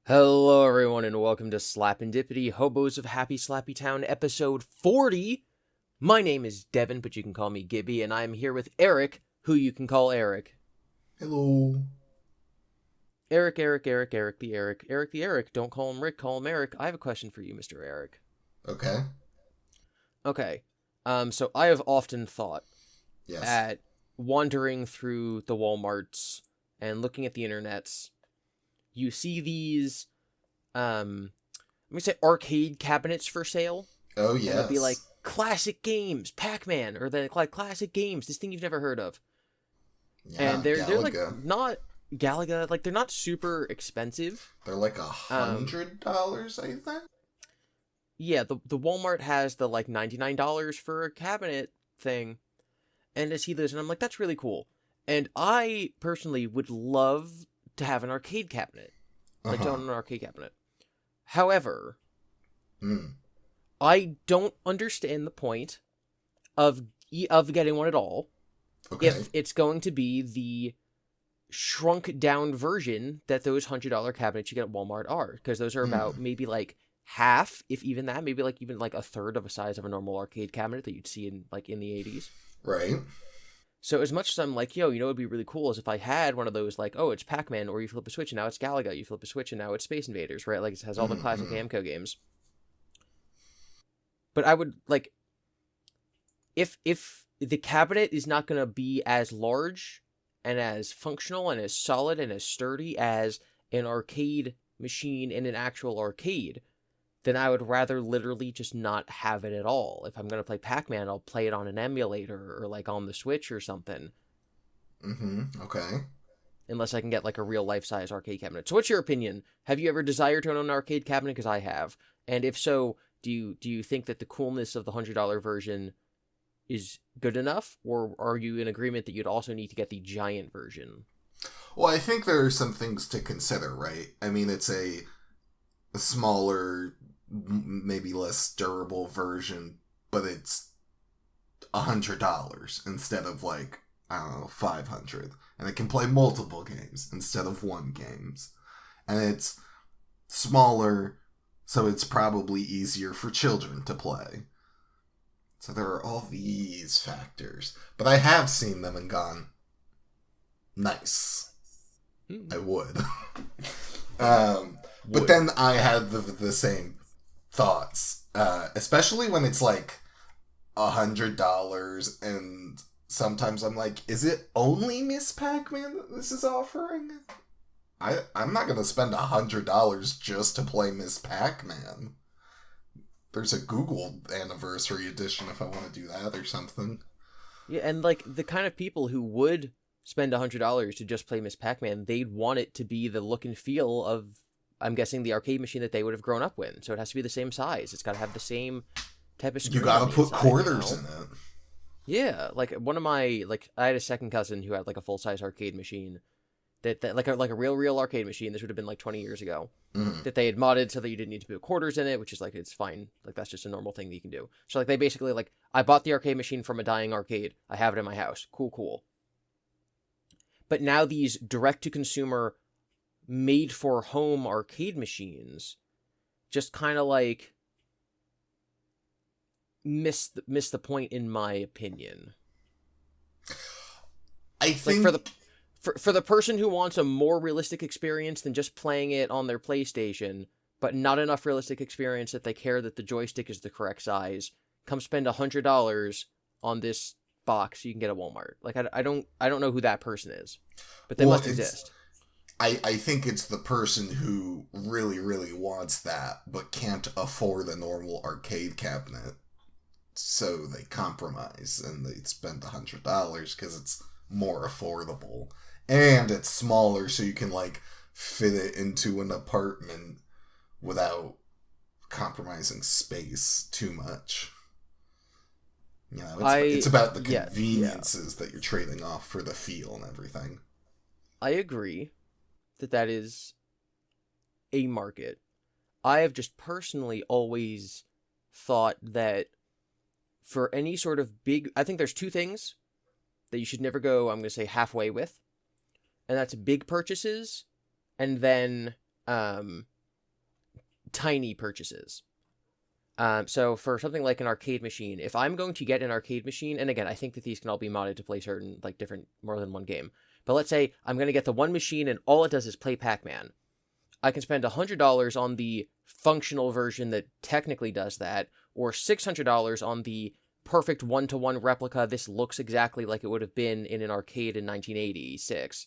Hello, everyone, and welcome to Slapendipity, Hobos of Happy Slappy Town, episode 40. My name is Devon, but you can call me Gibby, and I'm here with Eric, who you can call Eric. Hello. Eric, the Eric. Don't call him Rick, call him Eric. I have a question for you, Mr. Eric. Okay. Okay, so I have often thought Yes. at wandering through the Walmarts and looking at the internets, you see these, let me say arcade cabinets for sale. Oh, And it'd be yes. like, classic games, Pac-Man, or the like classic games, this thing you've never heard of. Yeah, And they're like Galaga. not Galaga, like they're not super expensive. They're like $100, I think. Yeah, the Walmart has the like $99 for a cabinet thing. And I see those and I'm like, that's really cool. And I personally would love to have an arcade cabinet. Like to own an arcade cabinet. However, I don't understand the point of getting one at all Okay. if it's going to be the shrunk down version that those $100 cabinets you get at Walmart are, because those are about maybe like half, if even that, maybe like even like a third of a size of a normal arcade cabinet that you'd see in like in the 80s. Right. So as much as I'm like, yo, it'd be really cool is if I had one of those, like, oh, it's Pac-Man, or you flip a switch and now it's Galaga, you flip a switch and now it's Space Invaders, right? Like, it has all the classic Namco games. But I would, like, if the cabinet is not going to be as large and as functional and as solid and as sturdy as an arcade machine in an actual arcade, then I would rather literally just not have it at all. If I'm going to play Pac-Man, I'll play it on an emulator or like on the Switch or something. Okay. Unless I can get like a real life-size arcade cabinet. So what's your opinion? Have you ever desired to own an arcade cabinet? Because I have. And if so, do you think that the coolness of the $100 version is good enough? Or are you in agreement that you'd also need to get the giant version? Well, I think there are some things to consider, right? I mean, it's a smaller, maybe less durable version, but it's $100 instead of like, I don't know, 500. And it can play multiple games instead of one games. And it's smaller, so it's probably easier for children to play. So there are all these factors. But I have seen them and gone, nice. I would. But then I had the same thoughts. Especially when it's like $100, and sometimes I'm like, is it only Miss Pac-Man that this is offering? I'm not going to spend $100 just to play Miss Pac-Man. There's a Google Anniversary Edition if I want to do that or something. Yeah, and like the kind of people who would spend $100 to just play Miss Pac-Man, they'd want it to be the look and feel of, I'm guessing, the arcade machine that they would have grown up with. So it has to be the same size. It's got to have the same type of screen. You gotta put inside, quarters you know? in it. Yeah, like one of my, like, I had a second cousin who had like a full-size arcade machine that like a real arcade machine. This would have been like 20 years ago. That they had modded so that you didn't need to put quarters in it, which is like, it's fine. Like, that's just a normal thing that you can do. So like, they basically, like, I bought the arcade machine from a dying arcade. I have it in my house. Cool. But now these direct-to-consumer, made-for-home arcade machines just kind of like miss the point, in my opinion. I think Like, for the person who wants a more realistic experience than just playing it on their PlayStation, but not enough realistic experience that they care that the joystick is the correct size, come spend $100 on this box you can get at Walmart. Like, I don't know who that person is, but they must exist. I think it's the person who really, really wants that, but can't afford a normal arcade cabinet. So they compromise and they spend $100 because it's more affordable. And it's smaller, so you can, like, fit it into an apartment without compromising space too much. You know, it's about the conveniences that you're trading off for the feel and everything. I agree that is a market. I have just personally always thought that for any sort of big... I think there's two things that you should never go, I'm going to say, halfway with. And that's big purchases, and then tiny purchases. So for something like an arcade machine, if I'm going to get an arcade machine, and again, I think that these can all be modded to play certain, like, different, more than one game. But let's say I'm going to get the one machine and all it does is play Pac-Man. I can spend $100 on the functional version that technically does that, or $600 on the perfect one-to-one replica. This looks exactly like it would have been in an arcade in 1986.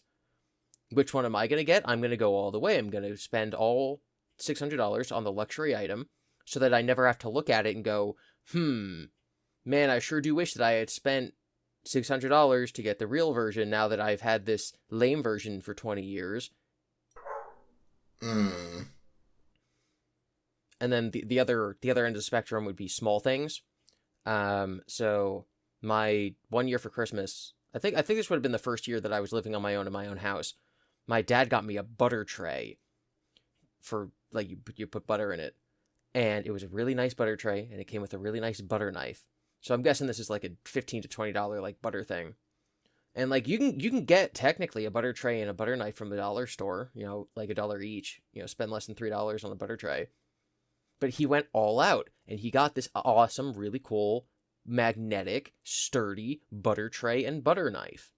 Which one am I going to get? I'm going to go all the way. I'm going to spend all $600 on the luxury item so that I never have to look at it and go, man, I sure do wish that I had spent $600 to get the real version now that I've had this lame version for 20 years. And then the other end of the spectrum would be small things. So my 1 year for Christmas, I think this would have been the first year that I was living on my own in my own house. My dad got me a butter tray for, like, you put butter in it. And it was a really nice butter tray, and it came with a really nice butter knife. So I'm guessing this is like a $15 to $20 like butter thing. And like you can get technically a butter tray and a butter knife from the dollar store, like $1 each, spend less than $3 on a butter tray. But he went all out and he got this awesome, really cool, magnetic, sturdy butter tray and butter knife.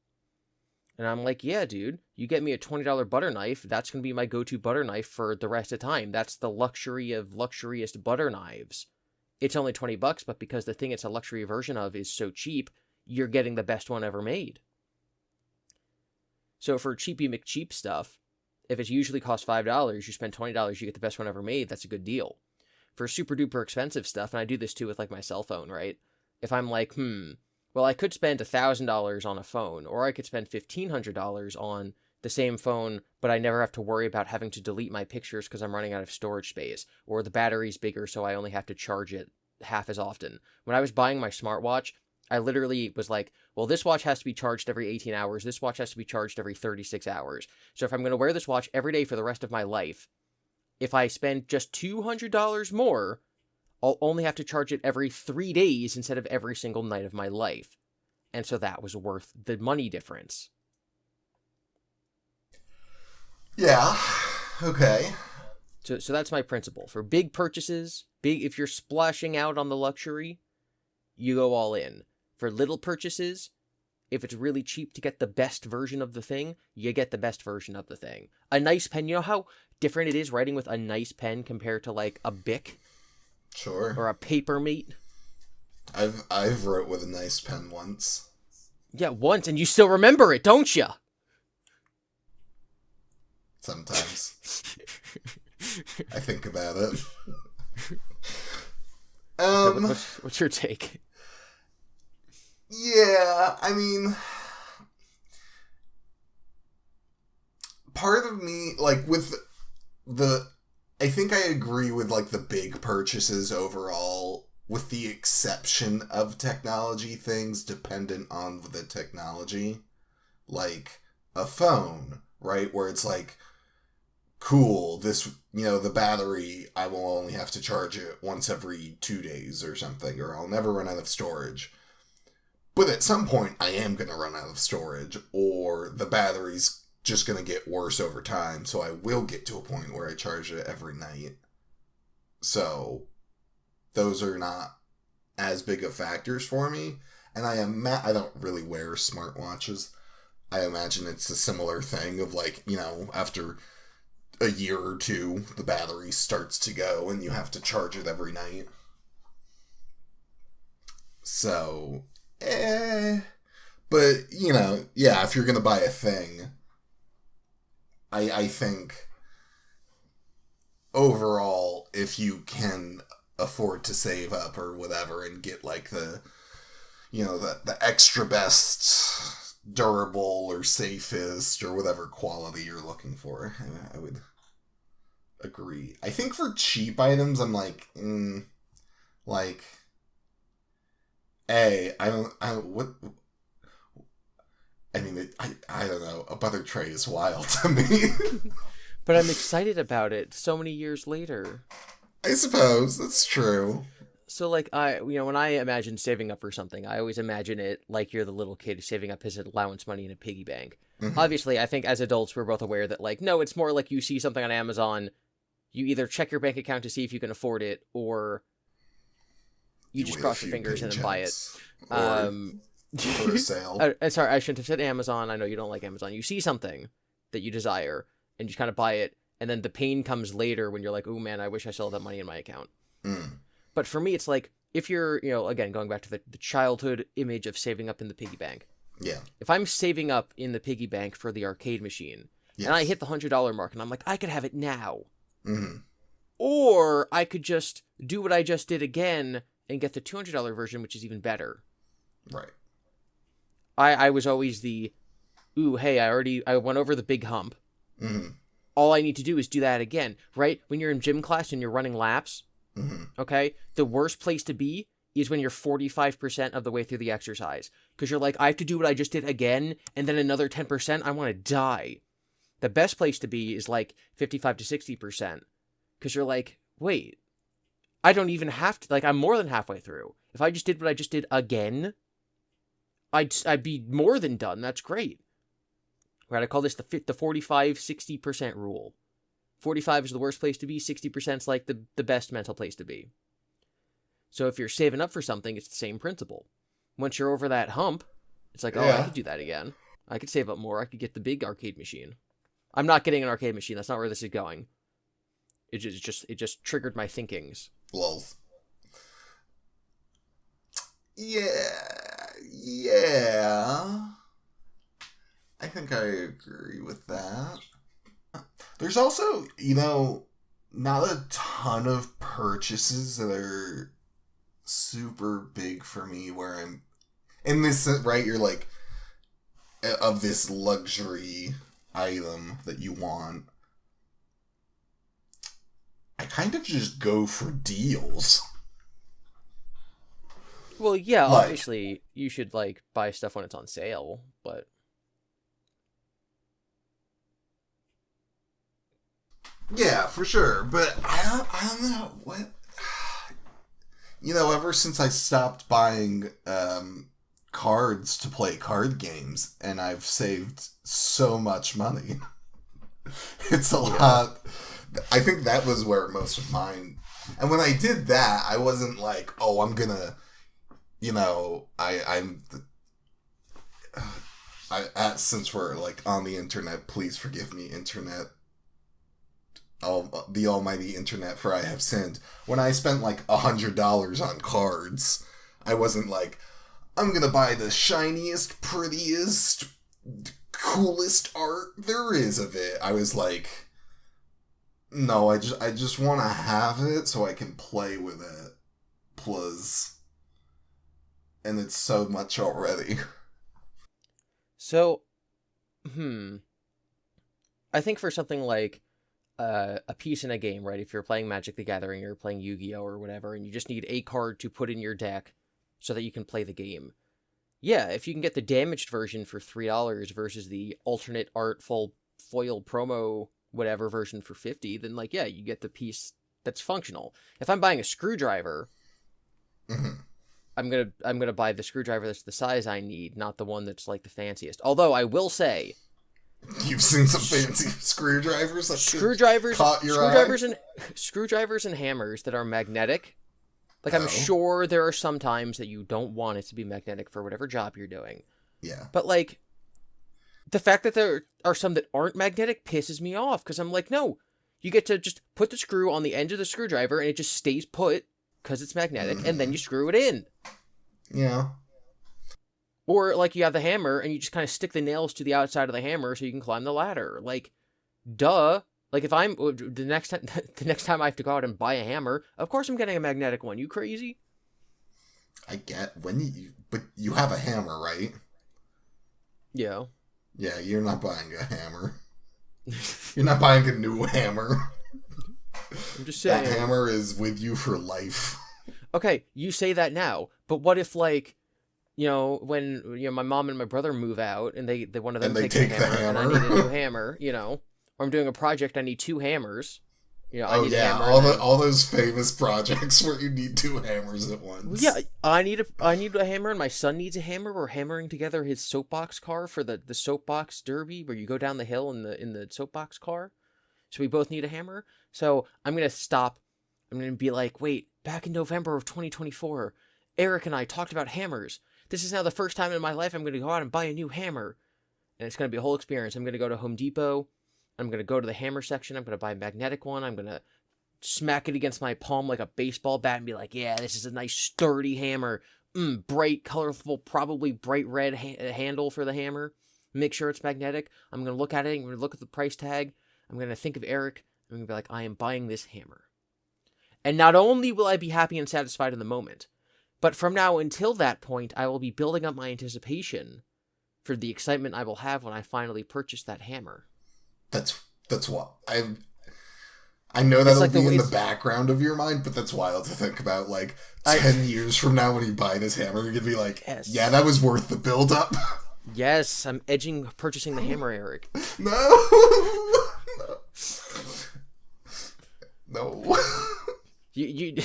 And I'm like, yeah, dude, you get me a $20 butter knife, that's going to be my go-to butter knife for the rest of the time. That's the luxury of luxurious butter knives. It's only $20, but because the thing it's a luxury version of is so cheap, you're getting the best one ever made. So for cheapy McCheap stuff, if it usually costs $5, you spend $20, you get the best one ever made, that's a good deal. For super duper expensive stuff, and I do this too with like my cell phone, right? If I'm like, well, I could spend $1,000 on a phone, or I could spend $1,500 on the same phone, but I never have to worry about having to delete my pictures because I'm running out of storage space, or the battery's bigger so I only have to charge it half as often. When I was buying my smartwatch, I literally was like, well, this watch has to be charged every 18 hours, this watch has to be charged every 36 hours. So if I'm going to wear this watch every day for the rest of my life, if I spend just $200 more, I'll only have to charge it every 3 days instead of every single night of my life. And so that was worth the money difference. Yeah, okay. So that's my principle. For big purchases, if you're splashing out on the luxury, you go all in. For little purchases, if it's really cheap to get the best version of the thing, you get the best version of the thing. A nice pen, you know how different it is writing with a nice pen compared to like a Bic? Sure. Or a Papermate? I've wrote with a nice pen once. Yeah, once, and you still remember it, don't you? Sometimes. I think about it. What's your take? Yeah, I mean, part of me, like, with I think I agree with, like, the big purchases overall, with the exception of technology things dependent on the technology. Like, a phone, right, where it's like, cool, this, the battery, I will only have to charge it once every 2 days or something, or I'll never run out of storage. But at some point, I am going to run out of storage, or the battery's just going to get worse over time, so I will get to a point where I charge it every night. So, those are not as big of factors for me, and I don't really wear smartwatches. I imagine it's a similar thing of, like, after a year or two, the battery starts to go, and you have to charge it every night. So, but, yeah, if you're going to buy a thing, I think overall, if you can afford to save up or whatever and get like the extra best durable or safest or whatever quality you're looking for, I would agree. I think for cheap items, I'm like, I don't know. A butter tray is wild to me. But I'm excited about it so many years later. I suppose that's true. So, like, when I imagine saving up for something, I always imagine it like you're the little kid saving up his allowance money in a piggy bank. Mm-hmm. Obviously, I think as adults, we're both aware that, like, no, it's more like you see something on Amazon, you either check your bank account to see if you can afford it, or you just cross your fingers and then buy it. Or a sale. Sorry, I shouldn't have said Amazon. I know you don't like Amazon. You see something that you desire, and you kind of buy it, and then the pain comes later when you're like, oh man, I wish I still had that money in my account. But for me, it's like, if you're, again, going back to the childhood image of saving up in the piggy bank. Yeah. If I'm saving up in the piggy bank for the arcade machine, and I hit the $100 mark, and I'm like, I could have it now. Or I could just do what I just did again and get the $200 version, which is even better. Right. I was always the, ooh, hey, I went over the big hump. All I need to do is do that again, right? When you're in gym class and you're running laps, okay, the worst place to be is when you're 45% of the way through the exercise. Because you're like, I have to do what I just did again, and then another 10%, I want to die. The best place to be is like 55 to 60%. Because you're like, wait, I don't even have to, like, I'm more than halfway through. If I just did what I just did again, I'd be more than done. That's great. Right, I call this the 45-60% rule. 45 is the worst place to be, 60% is like the best mental place to be. So if you're saving up for something, it's the same principle. Once you're over that hump, it's like, oh, I could do that again. I could save up more. I could get the big arcade machine. I'm not getting an arcade machine. That's not where this is going. It just triggered my thinkings. Lol. Yeah. I think I agree with that. There's also, not a ton of purchases that are super big for me where I'm in this, right? You're like, of this luxury item that you want. I kind of just go for deals. Well, yeah, obviously you should buy stuff when it's on sale, but yeah, for sure. But I don't know what. Ever since I stopped buying cards to play card games, and I've saved so much money. It's a lot. I think that was where most of mine. And when I did that, I wasn't like, oh, I'm gonna, since we're on the internet, please forgive me, internet. The almighty internet, for I have sinned. When I spent $100 on cards, I wasn't like, I'm gonna buy the shiniest, prettiest, coolest art there is of it. I was like, no, I just want to have it so I can play with it, plus. And it's so much already. So, I think for something like a piece in a game, right? If you're playing Magic the Gathering or playing Yu-Gi-Oh! Or whatever, and you just need a card to put in your deck so that you can play the game. Yeah, if you can get the damaged version for $3 versus the alternate art full foil promo whatever version for $50, then you get the piece that's functional. If I'm buying a screwdriver, I'm gonna buy the screwdriver that's the size I need, not the one that's the fanciest. Although I will say, you've seen some fancy screwdrivers. Screwdrivers and hammers that are magnetic. I'm sure there are some times that you don't want it to be magnetic for whatever job you're doing. Yeah. But the fact that there are some that aren't magnetic pisses me off, because I'm like, no, you get to just put the screw on the end of the screwdriver and it just stays put because it's magnetic, and then you screw it in. Yeah. Or you have the hammer and you just kind of stick the nails to the outside of the hammer so you can climb the ladder. Duh. If I'm the next time I have to go out and buy a hammer, of course I'm getting a magnetic one. You crazy? I get but you have a hammer, right? Yeah. Yeah, you're not buying a hammer. You're not buying a new hammer. I'm just saying. That hammer is with you for life. Okay, you say that now, but what if when my mom and my brother move out and they one of them takes the hammer and I need a new hammer, or I'm doing a project, I need two hammers. I need a hammer. All those famous projects where you need two hammers at once. Yeah, I need a hammer, and my son needs a hammer. We're hammering together his soapbox car for the soapbox derby, where you go down the hill in the soapbox car. So we both need a hammer. So I'm going to stop. I'm going to be like, wait, back in November of 2024, Eric and I talked about hammers. This is now the first time in my life I'm going to go out and buy a new hammer. And it's going to be a whole experience. I'm going to go to Home Depot. I'm going to go to the hammer section. I'm going to buy a magnetic one. I'm going to smack it against my palm like a baseball bat and be like, yeah, this is a nice sturdy hammer. Bright, colorful, probably bright red handle for the hammer. Make sure it's magnetic. I'm going to look at it. I'm going to look at the price tag. I'm going to think of Eric. I'm going to be like, I am buying this hammer. And not only will I be happy and satisfied in the moment, but from now until that point, I will be building up my anticipation for the excitement I will have when I finally purchase that hammer. That's what I know that'll like be in the background of your mind, but that's wild to think about. Like 10 years from now, when you buy this hammer, you're gonna be like, yes. Yeah, that was worth the build up. Yes, I'm edging purchasing the hammer, Eric. No. You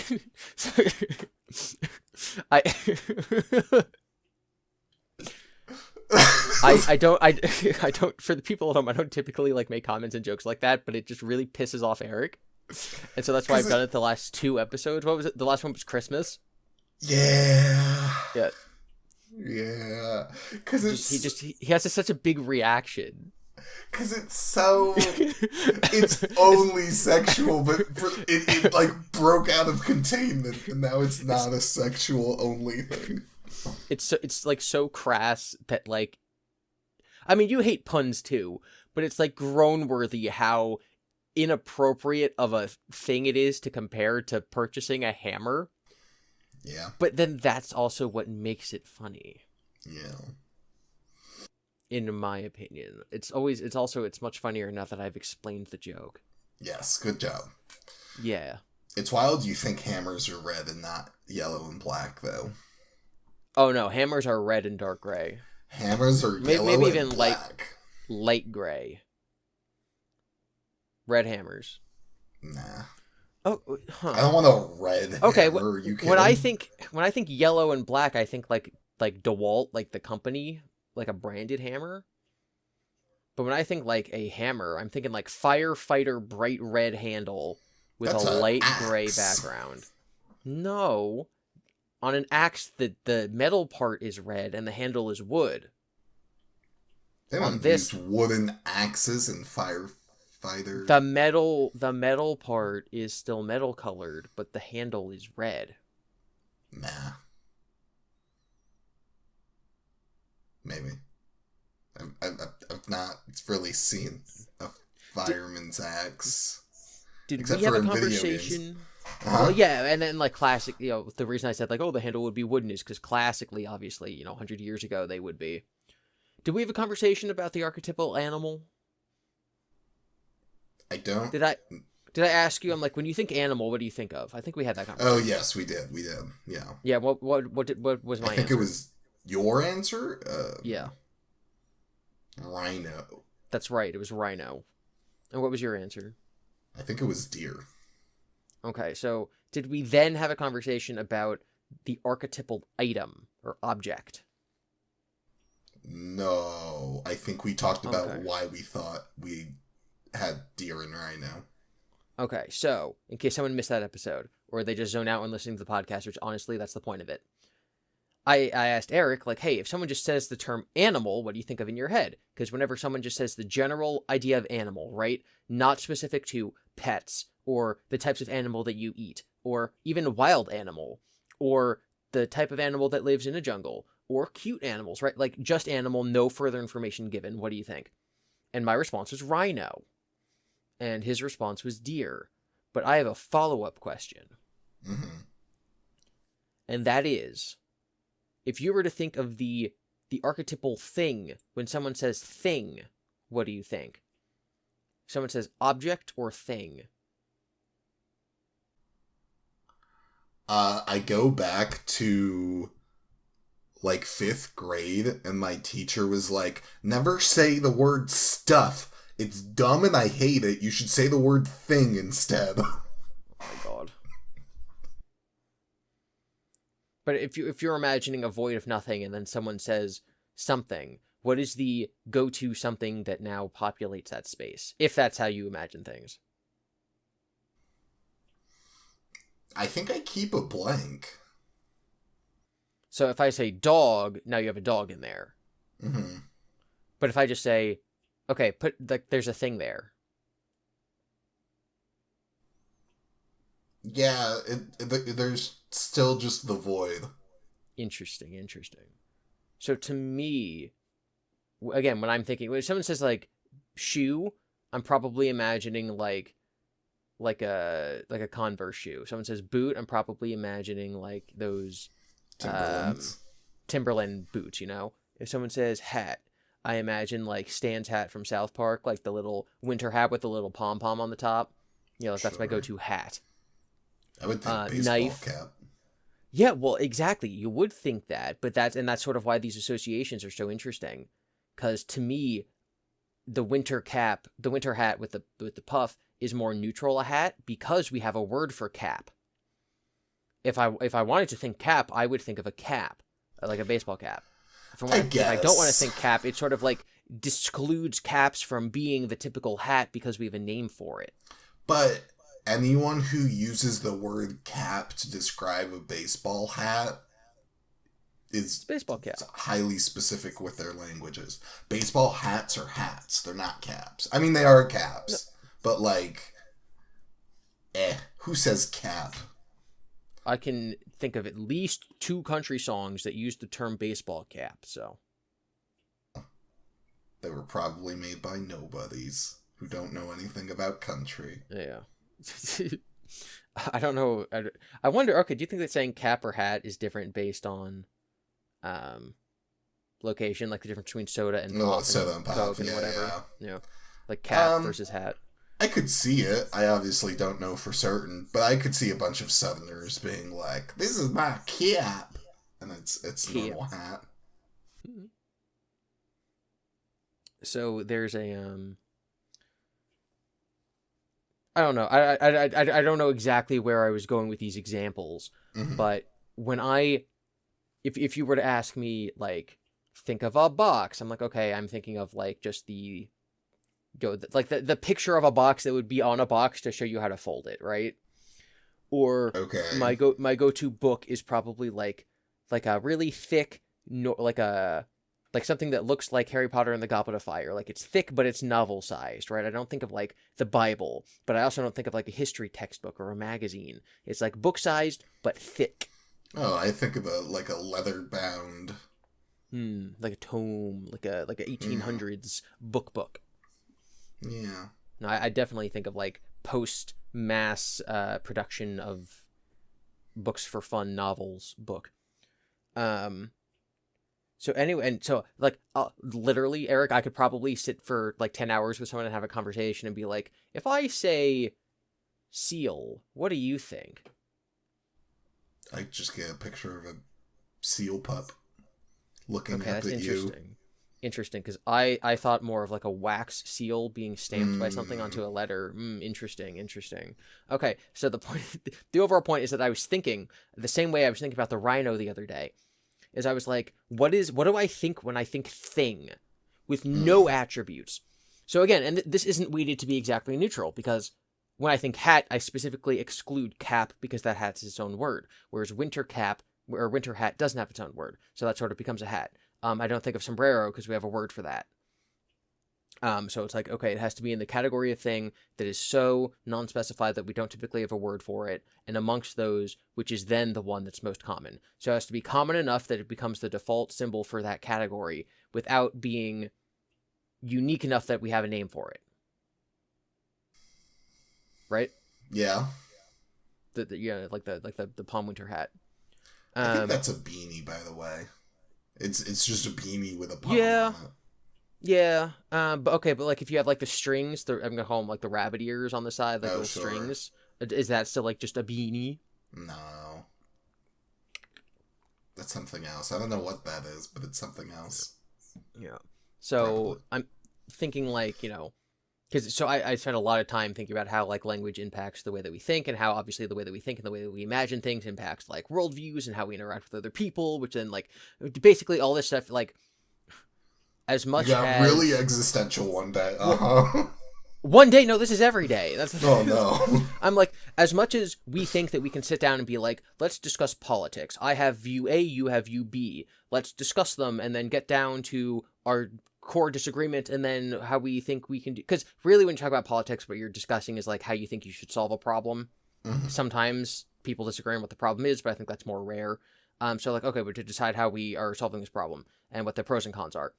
I don't, for the people at home, I don't typically like make comments and jokes like that, but it just really pisses off Eric. And so that's why I've done it the last 2 episodes. What was it? The last one was Christmas. Yeah. Yeah. Yeah. Because he has such a big reaction. Because it's so, it's only sexual, but it like broke out of containment, and now it's not a sexual only thing. It's like so crass that, like, I mean, you hate puns too, but it's like groan-worthy how inappropriate of a thing it is to compare to purchasing a hammer. Yeah. But then that's also what makes it funny. Yeah. In my opinion. It's much funnier now that I've explained the joke. Yes, good job. Yeah. It's wild you think hammers are red and not yellow and black, though. Oh no, hammers are red and dark gray. Hammers are yellow maybe even and black. light gray. Red hammers. Nah. Oh, huh. I don't want a red hammer. Are you kidding? When I think yellow and black, I think like DeWalt, like the company, like a branded hammer. But when I think like a hammer, I'm thinking like firefighter bright red handle with a light gray background. No. On an axe, the metal part is red and the handle is wood. They don't use wooden axes in firefighter. The metal part is still metal colored, but the handle is red. Nah. Maybe. I've not really seen a fireman's axe. Did we have a conversation? Well, yeah, and then like classic, the reason I said like, oh, the handle would be wooden is because classically, obviously, 100 years ago they would be. Did we have a conversation about the archetypal animal? I don't. Did I ask you? I'm like, when you think animal, what do you think of? I think we had that conversation. Oh yes, we did. Yeah. Yeah. What was my? I think answer? It was your answer. Yeah. Rhino. That's right. It was rhino. And what was your answer? I think it was deer. Okay, so did we then have a conversation about the archetypal item or object? No, I think we talked about why we thought we had deer and rhino. Okay, so in case someone missed that episode, or they just zone out when listening to the podcast, which honestly, that's the point of it. I asked Eric, like, hey, if someone just says the term animal, what do you think of in your head? Because whenever someone just says the general idea of animal, right? Not specific to pets, or the types of animal that you eat, or even a wild animal, or the type of animal that lives in a jungle, or cute animals, right? Like, just animal, no further information given. What do you think? And my response was rhino. And his response was deer. But I have a follow-up question. Mm-hmm. And that is, if you were to think of the archetypal thing, when someone says thing, what do you think? If someone says object or thing? I go back to like 5th grade, and my teacher was like, never say the word stuff. It's dumb and I hate it. You should say the word thing instead. Oh my god. But if you're imagining a void of nothing and then someone says something, what is the go-to something that now populates that space, if that's how you imagine things? I think I keep a blank. So if I say dog, now you have a dog in there. Mm-hmm. But if I just say, okay, there's a thing there. Yeah, there's still just the void. Interesting. So to me, again, when I'm thinking, when someone says like shoe, I'm probably imagining like a Converse shoe. Someone says boot, I'm probably imagining like those Timberland boots, you know? If someone says hat, I imagine like Stan's hat from South Park, like the little winter hat with the little pom-pom on the top. You know, like that's my go-to hat. I would think baseball knife. cap. Yeah, well, exactly. You would think that, but that's sort of why these associations are so interesting. Because to me, the winter hat with the puff is more neutral a hat because we have a word for cap. If I wanted to think cap, I would think of a cap, like a baseball cap. If I don't want to think cap, it sort of like discludes caps from being the typical hat because we have a name for it. But anyone who uses the word cap to describe a baseball hat is baseball cap. Highly specific with their languages. Baseball hats are hats. They're not caps. I mean, they are caps. No. But like, who says cap? I can think of at least 2 country songs that use the term baseball cap, so. They were probably made by nobodies who don't know anything about country. Yeah. I don't know. I wonder, okay, do you think that saying cap or hat is different based on location, like the difference between soda and pop, soda and pop, Coke and whatever? Yeah. You know, like cap versus hat. I could see it. I obviously don't know for certain, but I could see a bunch of Southerners being like, "This is my cap," and it's normal hat. So there's a I don't know. I don't know exactly where I was going with these examples, but when if you were to ask me like think of a box, I'm like, okay, I'm thinking of like just the picture of a box that would be on a box to show you how to fold it, right? Or okay. my go-to book is probably like a really thick, like something that looks like Harry Potter and the Goblet of Fire. Like it's thick, but it's novel-sized, right? I don't think of like the Bible, but I also don't think of like a history textbook or a magazine. It's like book-sized, but thick. Oh, I think of a leather-bound. Like a tome, like a 1800s book. Yeah. No, I definitely think of like post-mass production of books for fun novels book. So anyway, and so like literally, Eric, I could probably sit for like 10 hours with someone and have a conversation and be like, if I say seal, what do you think? I just get a picture of a seal pup looking up that's at interesting. you. Interesting, because I thought more of like a wax seal being stamped by something onto a letter. Interesting. Okay, so the overall point is that I was thinking the same way I was thinking about the rhino the other day. Is I was like, what do I think when I think thing with no attributes? So again, and this isn't weighted to be exactly neutral, because when I think hat, I specifically exclude cap because that hat's its own word, whereas winter cap or winter hat doesn't have its own word, so that sort of becomes a hat. I don't think of sombrero because we have a word for that. So it's like, okay, it has to be in the category of thing that is so non-specified that we don't typically have a word for it, and amongst those, which is then the one that's most common. So it has to be common enough that it becomes the default symbol for that category without being unique enough that we have a name for it. Right? Yeah. Like the palm winter hat. I think that's a beanie, by the way. It's just a beanie with a palm on it. Yeah, but like if you have like the strings, I'm gonna call them like the rabbit ears on the side, like little strings. Is that still like just a beanie? No, that's something else. I don't know what that is, but it's something else. Yeah. So probably. I'm thinking like because I spent a lot of time thinking about how like language impacts the way that we think, and how obviously the way that we think and the way that we imagine things impacts like worldviews and how we interact with other people, which then like basically all this stuff like. as You much got as really existential one day. one day, no, this is every day. That's Oh no. I'm like, as much as we think that we can sit down and be like, let's discuss politics. I have view A, you have view B. Let's discuss them and then get down to our core disagreement and then how we think we can do. Because really, when you talk about politics, what you're discussing is like how you think you should solve a problem. Mm-hmm. Sometimes people disagree on what the problem is, but I think that's more rare. So like, okay, but to decide how we are solving this problem and what the pros and cons are.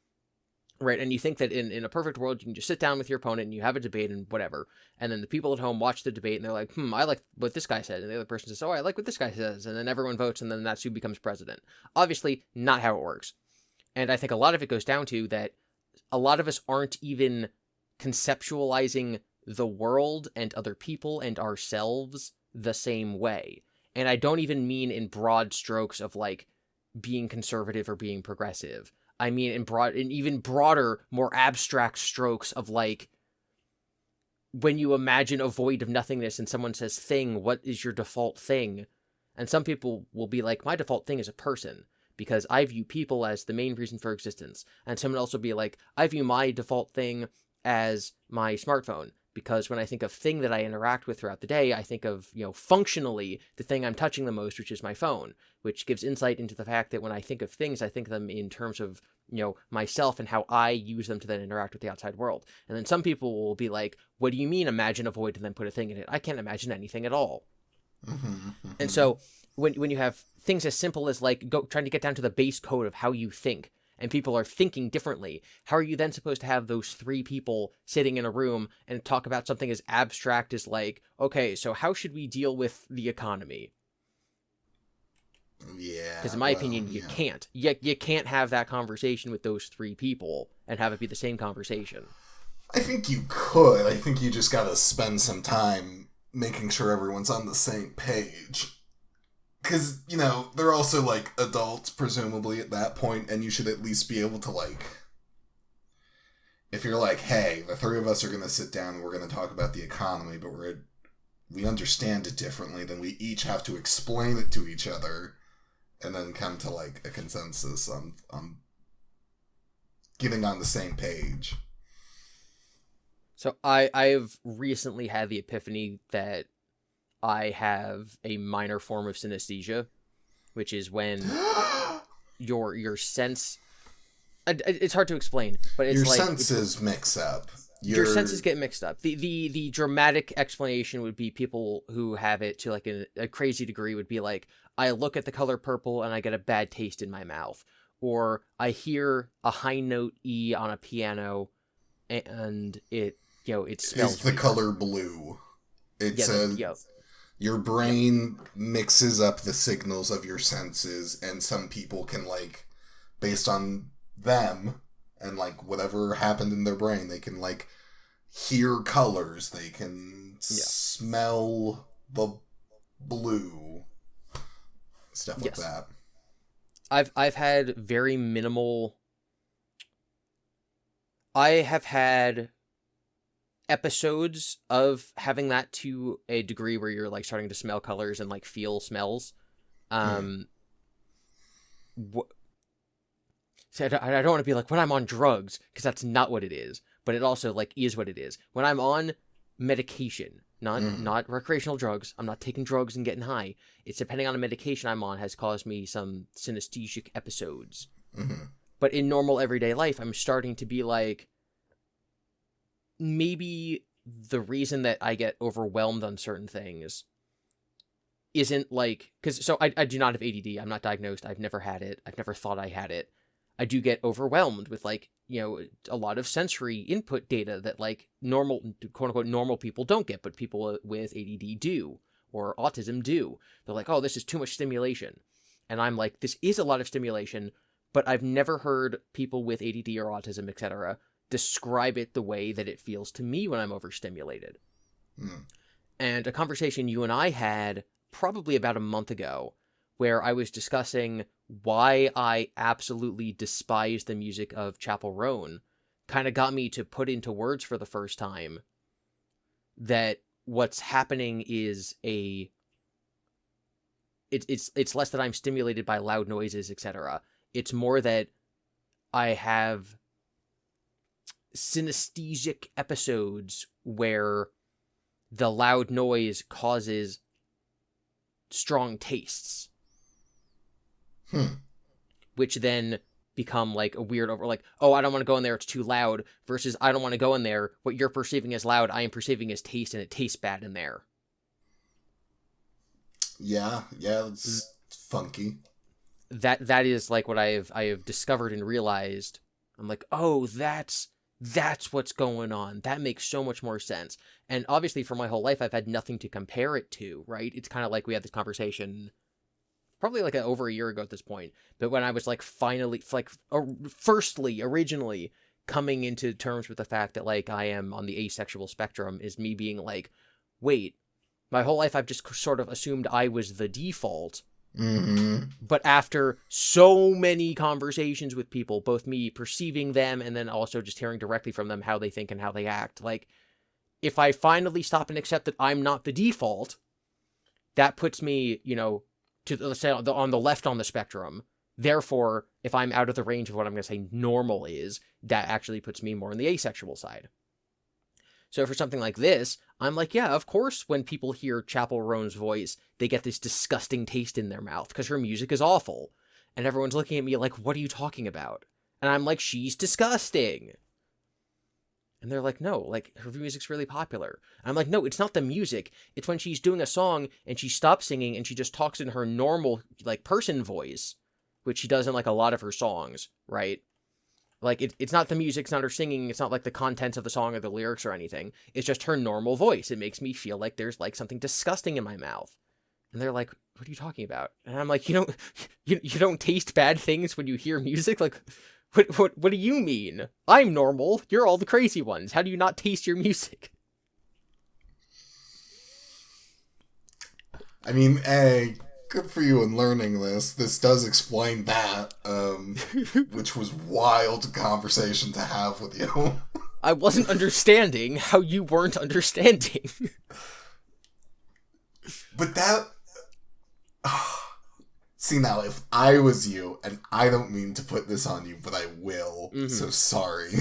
Right, and you think that in a perfect world, you can just sit down with your opponent and you have a debate and whatever, and then the people at home watch the debate and they're like, I like what this guy said, and the other person says, oh, I like what this guy says, and then everyone votes, and then that's who becomes president. Obviously, not how it works. And I think a lot of it goes down to that a lot of us aren't even conceptualizing the world and other people and ourselves the same way. And I don't even mean in broad strokes of like being conservative or being progressive. I mean in even broader, more abstract strokes of like when you imagine a void of nothingness and someone says thing, what is your default thing? And some people will be like, my default thing is a person because I view people as the main reason for existence. And someone else will be like, I view my default thing as my smartphone because when I think of thing that I interact with throughout the day, I think of, functionally the thing I'm touching the most, which is my phone, which gives insight into the fact that when I think of things, I think of them in terms of, myself and how I use them to then interact with the outside world. And then some people will be like, what do you mean imagine a void and then put a thing in it? I can't imagine anything at all. Mm-hmm. And so when you have things as simple as like trying to get down to the base code of how you think, and people are thinking differently, how are you then supposed to have those three people sitting in a room and talk about something as abstract as like, okay, so how should we deal with the economy? Yeah. Because in my opinion, you can't. You can't have that conversation with those three people and have it be the same conversation. I think you could. I think you just gotta spend some time making sure everyone's on the same page. Because, they're also, like, adults, presumably, at that point, and you should at least be able to, like... If you're like, hey, the three of us are going to sit down and we're going to talk about the economy, but we understand it differently, then we each have to explain it to each other, and then come to, like, a consensus on getting on the same page. So I've recently had the epiphany that I have a minor form of synesthesia, which is when your sense... It's hard to explain, but it's your like... Your senses mix up. Your senses get mixed up. The dramatic explanation would be people who have it to like a crazy degree would be like, I look at the color purple and I get a bad taste in my mouth. Or I hear a high note E on a piano and it smells It's the weird. color blue. It's your brain mixes up the signals of your senses, and some people can, like, based on them and, like, whatever happened in their brain, they can, like, hear colors, they can smell the blue, stuff like that. I've had very minimal... I have had episodes of having that to a degree where you're like starting to smell colors and like feel smells. So I don't want to be like when I'm on drugs, because that's not what it is, but it also like is what it is. When I'm on medication, not recreational drugs, I'm not taking drugs and getting high. It's depending on the medication I'm on has caused me some synesthesic episodes. But in normal everyday life, I'm starting to be like, maybe the reason that I get overwhelmed on certain things isn't like... So I do not have ADD. I'm not diagnosed. I've never had it. I've never thought I had it. I do get overwhelmed with like, a lot of sensory input data that like normal, quote unquote, normal people don't get, but people with ADD do, or autism do. They're like, oh, this is too much stimulation. And I'm like, this is a lot of stimulation, but I've never heard people with ADD or autism, etc., describe it the way that it feels to me when I'm overstimulated. And a conversation you and I had probably about a month ago where I was discussing why I absolutely despise the music of Chapel Roan kind of got me to put into words for the first time that what's happening is it's less that I'm stimulated by loud noises, etc. It's more that I have synesthesic episodes where the loud noise causes strong tastes. Which then become like a weird over, like, oh, I don't want to go in there, it's too loud, versus I don't want to go in there, what you're perceiving as loud, I am perceiving as taste, and it tastes bad in there. Yeah, it's funky. That is like what I have discovered and realized. I'm like, oh, that's what's going on. That makes so much more sense. And obviously for my whole life, I've had nothing to compare it to, right? It's kind of like we had this conversation probably like over a year ago at this point. But when I was like finally, like, originally coming into terms with the fact that like I am on the asexual spectrum, is me being like, wait, my whole life I've just sort of assumed I was the default. But after so many conversations with people, both me perceiving them and then also just hearing directly from them how they think and how they act, like, if I finally stop and accept that I'm not the default, that puts me, you know, to, let's say, on the left on the spectrum. Therefore, if I'm out of the range of what I'm going to say normal is, that actually puts me more on the asexual side. So for something like this, I'm like, yeah, of course, when people hear Chappell Roan's voice, they get this disgusting taste in their mouth because her music is awful. And everyone's looking at me like, what are you talking about? And I'm like, she's disgusting. And they're like, no, like, her music's really popular. And I'm like, no, it's not the music. It's when she's doing a song and she stops singing and she just talks in her normal, like, person voice, which she does in, like, a lot of her songs, right? Like, it's not the music, it's not her singing, it's not, like, the contents of the song or the lyrics or anything. It's just her normal voice. It makes me feel like there's, like, something disgusting in my mouth. And they're like, what are you talking about? And I'm like, you don't taste bad things when you hear music? Like, what do you mean? I'm normal. You're all the crazy ones. How do you not taste your music? I mean, hey, good for you in learning this. This does explain that, which was wild conversation to have with you. I wasn't understanding how you weren't understanding. But that... See, now, if I was you, and I don't mean to put this on you, but I will, so sorry.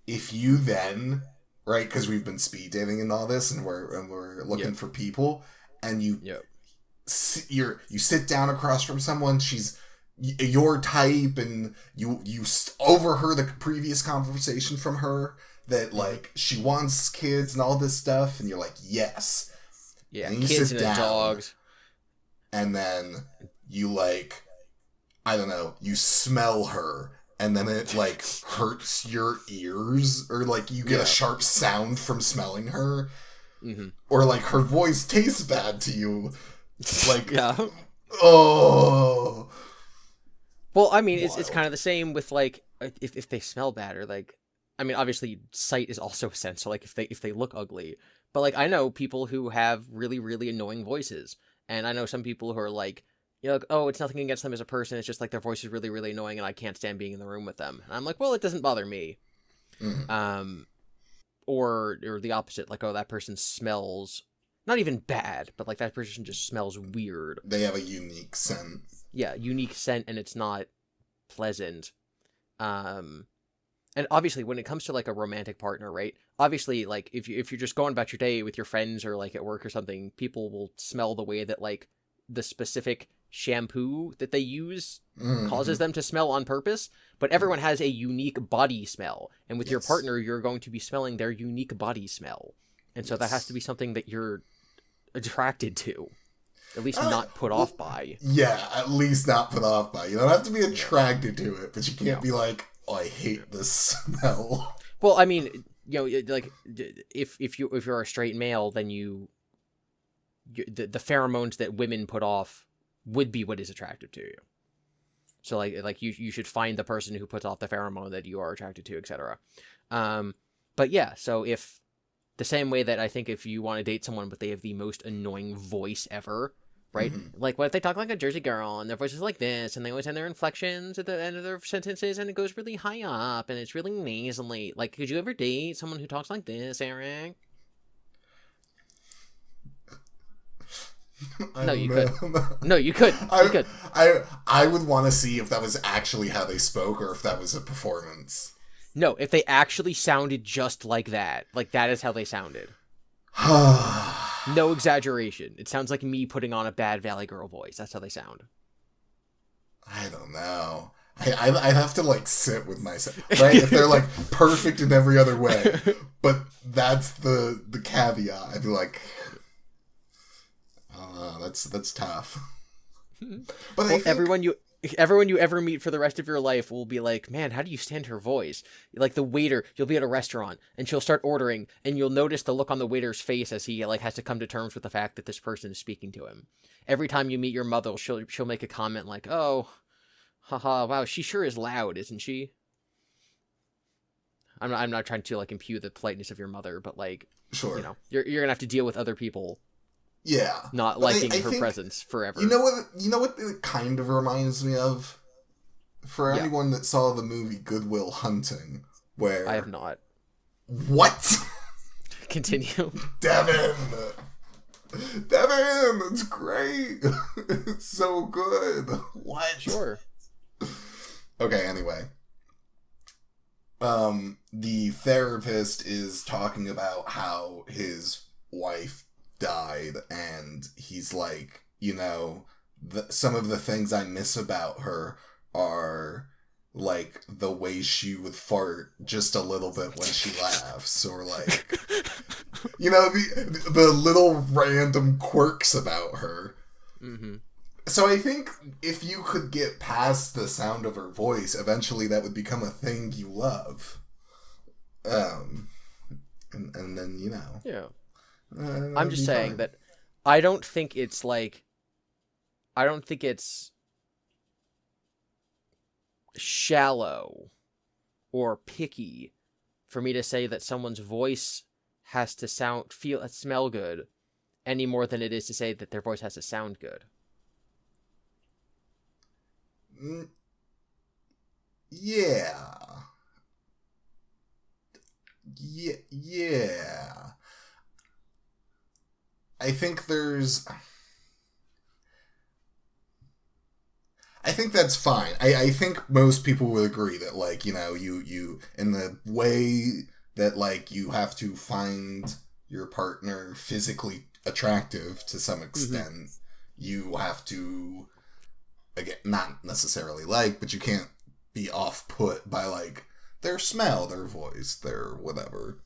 If you then, right, because we've been speed dating and all this, and we're looking for people, and you sit down across from someone, she's your type, and you overheard the previous conversation from her, that, like, she wants kids and all this stuff, and you're like, yes. Yeah, and you kids sit and down, dogs. And then you, like, I don't know, you smell her, and then it, like, hurts your ears, or, like, you get a sharp sound from smelling her, or, like, her voice tastes bad to you. Like, oh. Well, I mean, it's kind of the same with, like, if they smell bad, or, like, I mean, obviously, sight is also a sense, so, like, if they look ugly. But, like, I know people who have really, really annoying voices. And I know some people who are like, you know, like, oh, it's nothing against them as a person. It's just like their voice is really, really annoying and I can't stand being in the room with them. And I'm like, well, it doesn't bother me. Or the opposite. Like, oh, that person smells not even bad, but like that person just smells weird. They have a unique scent. Yeah, unique scent, and it's not pleasant. And obviously, when it comes to, like, a romantic partner, right? Obviously, like, if you're just going about your day with your friends or, like, at work or something, people will smell the way that, like, the specific shampoo that they use causes them to smell on purpose. But everyone has a unique body smell. And with your partner, you're going to be smelling their unique body smell. And so that has to be something that you're attracted to. At least not put off by. Yeah, at least not put off by. You don't have to be attracted to it, but you can't be like, oh, I hate this smell. Well, I mean, you know, like, if you're a straight male, then the pheromones that women put off would be what is attractive to you. So, like you should find the person who puts off the pheromone that you are attracted to, etc. But yeah, so if the same way that I think if you want to date someone but they have the most annoying voice ever, right? Like, what if they talk like a Jersey girl and their voice is like this, and they always have their inflections at the end of their sentences, and it goes really high up, and it's really nasally. Like, could you ever date someone who talks like this, Eric? No, you could. No, you could. You could. I would want to see if that was actually how they spoke, or if that was a performance. No, if they actually sounded just like that is how they sounded. No exaggeration. It sounds like me putting on a bad Valley Girl voice. That's how they sound. I don't know. I'd have to, like, sit with myself, right? If they're, like, perfect in every other way, but that's the caveat. I'd be like, that's tough. But well, everyone you ever meet for the rest of your life will be like, man, how do you stand her voice? Like the waiter, you'll be at a restaurant and she'll start ordering and you'll notice the look on the waiter's face as he like has to come to terms with the fact that this person is speaking to him. Every time you meet your mother, she'll make a comment like, oh, haha, wow, she sure is loud, isn't she? I'm not trying to like impugn the politeness of your mother, but like, sure, you know, you're gonna have to deal with other people. Yeah, not liking her presence forever. You know what it kind of reminds me of? For anyone that saw the movie Good Will Hunting, where... I have not. What? Continue. Devon, it's great. It's so good. What? Sure. Okay, anyway. The therapist is talking about how his wife died, and he's like, you know, some of the things I miss about her are like the way she would fart just a little bit when she laughs, or like, you know, the little random quirks about her. Mm-hmm. So I think if you could get past the sound of her voice, eventually that would become a thing you love. And then, you know. Yeah. I'm just saying that I don't think it's shallow or picky for me to say that someone's voice has to smell good any more than it is to say that their voice has to sound good. Yeah. Yeah. I think that's fine. I think most people would agree that, like, you know, you in the way that, like, you have to find your partner physically attractive to some extent, mm-hmm. You have to, again, not necessarily like, but you can't be off-put by, like, their smell, their voice, their whatever.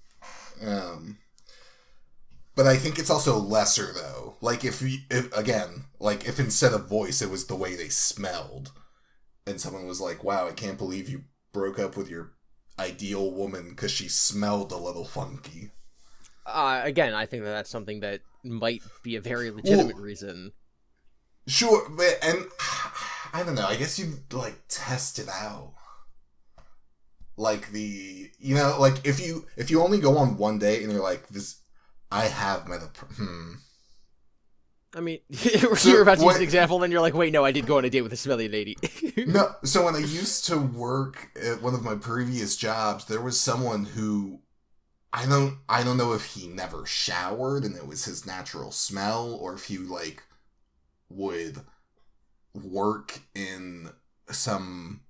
But I think it's also lesser, though. Like, if instead of voice, it was the way they smelled. And someone was like, wow, I can't believe you broke up with your ideal woman because she smelled a little funky. Again, I think that's something that might be a very legitimate reason. Sure, but, and, I don't know, I guess you'd, like, test it out. Like, you know, like, if you only go on one date and you're like, I have met I mean, you're about to use an example, then you're like, wait, no, I did go on a date with a smelly lady. No, so when I used to work at one of my previous jobs, there was someone who, I don't know if he never showered and it was his natural smell, or if he, like, would work in some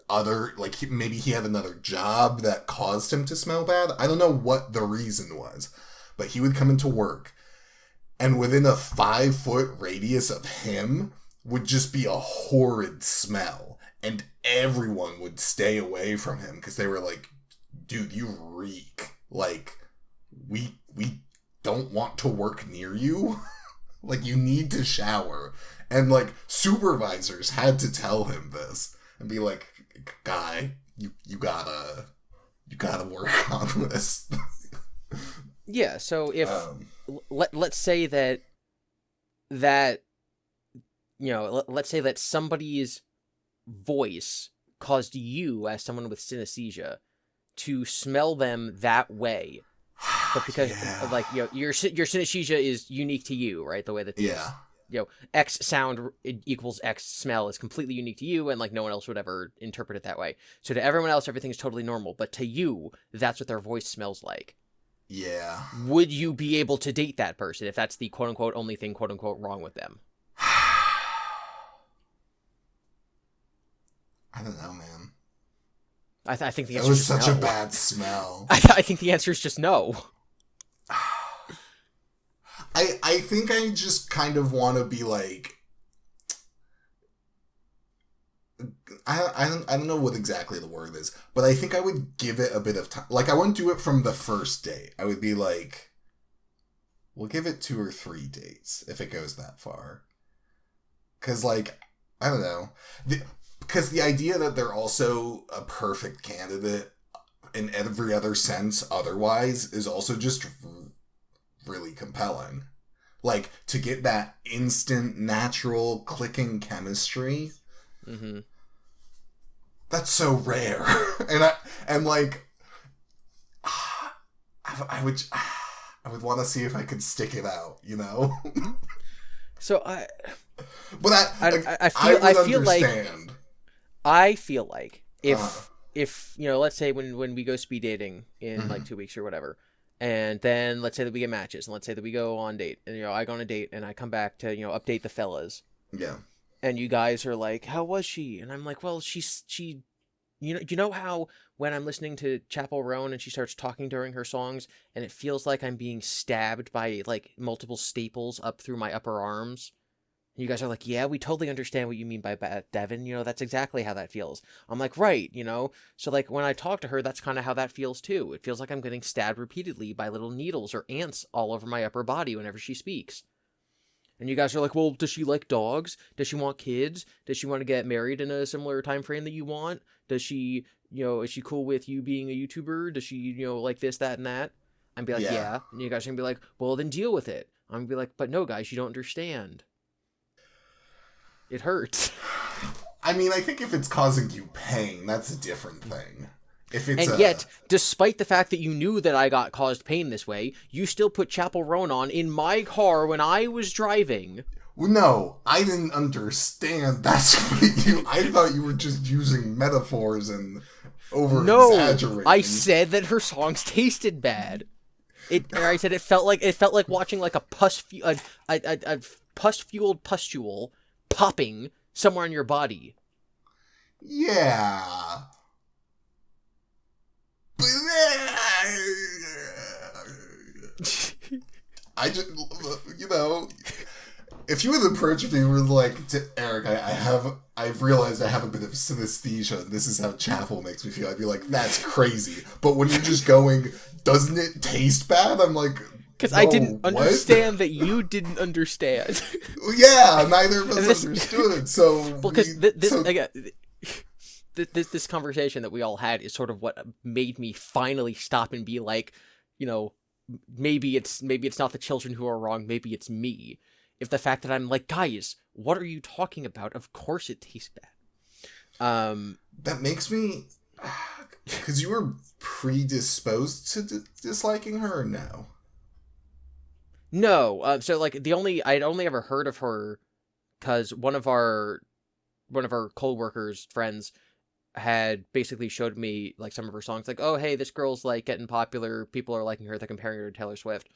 other, like, maybe he had another job that caused him to smell bad. I don't know what the reason was, but he would come into work, and within a 5-foot radius of him would just be a horrid smell, and everyone would stay away from him because they were like, dude, you reek. Like, we don't want to work near you. Like, you need to shower. And, like, supervisors had to tell him this and be like, guy, you gotta work on this. Yeah, so if let's say that you know, let's say that somebody's voice caused you, as someone with synesthesia, to smell them that way, but because like, you know, your synesthesia is unique to you, right? The way that you know, X sound equals X smell is completely unique to you, and like no one else would ever interpret it that way. So to everyone else, everything is totally normal, but to you, that's what their voice smells like. Yeah. Would you be able to date that person if that's the quote unquote only thing quote unquote wrong with them? I don't know, man. I think the It answer was is such no. a bad smell. I think the answer is just no. I think I just kind of want to be like, I don't know what exactly the word is, but I think I would give it a bit of time. Like, I wouldn't do it from the first date. I would be like, we'll give it 2 or 3 dates if it goes that far. Because, like, I don't know. Because the idea that they're also a perfect candidate in every other sense otherwise is also just really compelling. Like, to get that instant, natural, clicking chemistry... Mm-hmm. That's so rare. and like I would want to see if I could stick it out, you know? So But I feel like if you know, let's say when we go speed dating in like 2 weeks or whatever, and then let's say that we get matches, and let's say that we go on date, and I go on a date and I come back to update the fellas. Yeah. And you guys are like, how was she? And I'm like, well, she you know how when I'm listening to Chappell Roan and she starts talking during her songs and it feels like I'm being stabbed by like multiple staples up through my upper arms? And you guys are like, yeah, we totally understand what you mean by that, Devon. That's exactly how that feels. I'm like, right, So like when I talk to her, that's kind of how that feels too. It feels like I'm getting stabbed repeatedly by little needles or ants all over my upper body whenever she speaks. And you guys are like, well, does she like dogs? Does she want kids? Does she want to get married in a similar time frame that you want? Does she, is she cool with you being a YouTuber? Does she, like this, that, and that? I'd be like, yeah. And you guys are going to be like, well, then deal with it. I'm going to be like, but no, guys, you don't understand. It hurts. I mean, I think if it's causing you pain, that's a different thing. Yet, despite the fact that you knew that I got caused pain this way, you still put Chappell Roan on in my car when I was driving. Well, no, I didn't understand. That's what I thought you were just using metaphors and over-exaggerating. No, I said that her songs tasted bad. I said it felt like watching like a pus-fueled pustule popping somewhere in your body. Yeah. I just, if you would approach me with like, Eric, I've realized I have a bit of synesthesia, and this is how Chappell makes me feel. I'd be like, that's crazy. But when you're just going, doesn't it taste bad? I'm like, because I didn't understand that you didn't understand. Yeah, neither of us understood. So because this conversation that we all had is sort of what made me finally stop and be like, maybe it's not the children who are wrong, maybe it's me. If the fact that I'm like, guys, what are you talking about? Of course it tastes bad. That makes me, because you were predisposed to disliking her, or no? No. So like I'd only ever heard of her because one of our co-workers friends had basically showed me like some of her songs, like, oh hey, this girl's like getting popular, people are liking her, they're comparing her to Taylor Swift.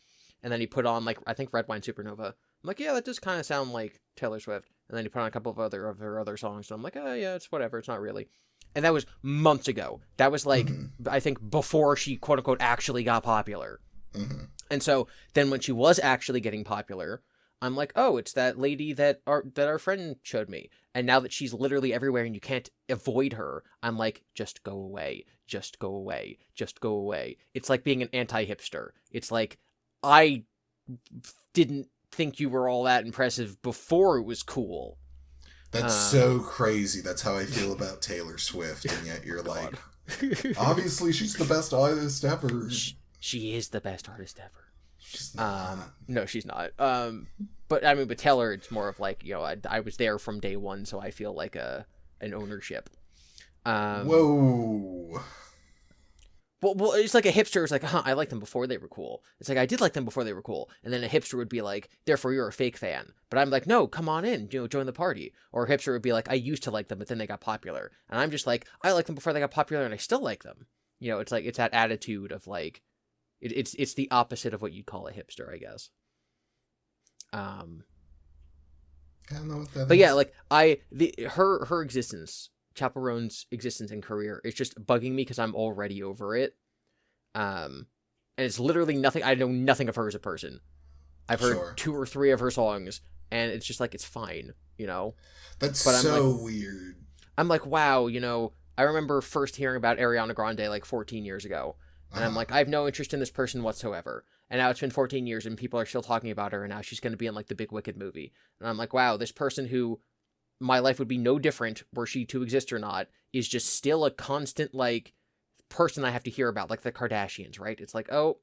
And then he put on like, I think, Red Wine Supernova. I'm like, yeah, that does kind of sound like Taylor Swift. And then he put on a couple of her other songs, and I'm like, oh yeah, it's whatever, it's not really. And that was months ago. That was like, I think before she quote unquote actually got popular. And so then when she was actually getting popular, I'm like, oh, it's that lady that our friend showed me. And now that she's literally everywhere and you can't avoid her, I'm like, just go away. Just go away. Just go away. It's like being an anti-hipster. It's like, I didn't think you were all that impressive before it was cool. That's so crazy. That's how I feel about Taylor Swift. And yet you're like, obviously she's the best artist ever. She is the best artist ever. She's not. No, she's not. But I mean, with Taylor, it's more of like, I was there from day one, so I feel like an ownership. Whoa. Well, it's like a hipster is like, I liked them before they were cool. It's like, I did like them before they were cool. And then a hipster would be like, therefore you're a fake fan. But I'm like, no, come on in, join the party. Or a hipster would be like, I used to like them, but then they got popular. And I'm just like, I liked them before they got popular and I still like them. It's like, it's that attitude of like, it's the opposite of what you'd call a hipster, I guess. I don't know what that is. But yeah, like her existence Chaperone's existence and career is just bugging me because I'm already over it. And it's literally nothing. I know nothing of her as a person. I've heard 2 or 3 of her songs, and it's just like, it's fine, you know? That's so weird. I'm like, wow, you know, I remember first hearing about Ariana Grande like 14 years ago. And I'm like, I have no interest in this person whatsoever. And now it's been 14 years and people are still talking about her, and now she's going to be in like the big Wicked movie. And I'm like, wow, this person who my life would be no different were she to exist or not is just still a constant like person I have to hear about, like the Kardashians, right? It's like, oh,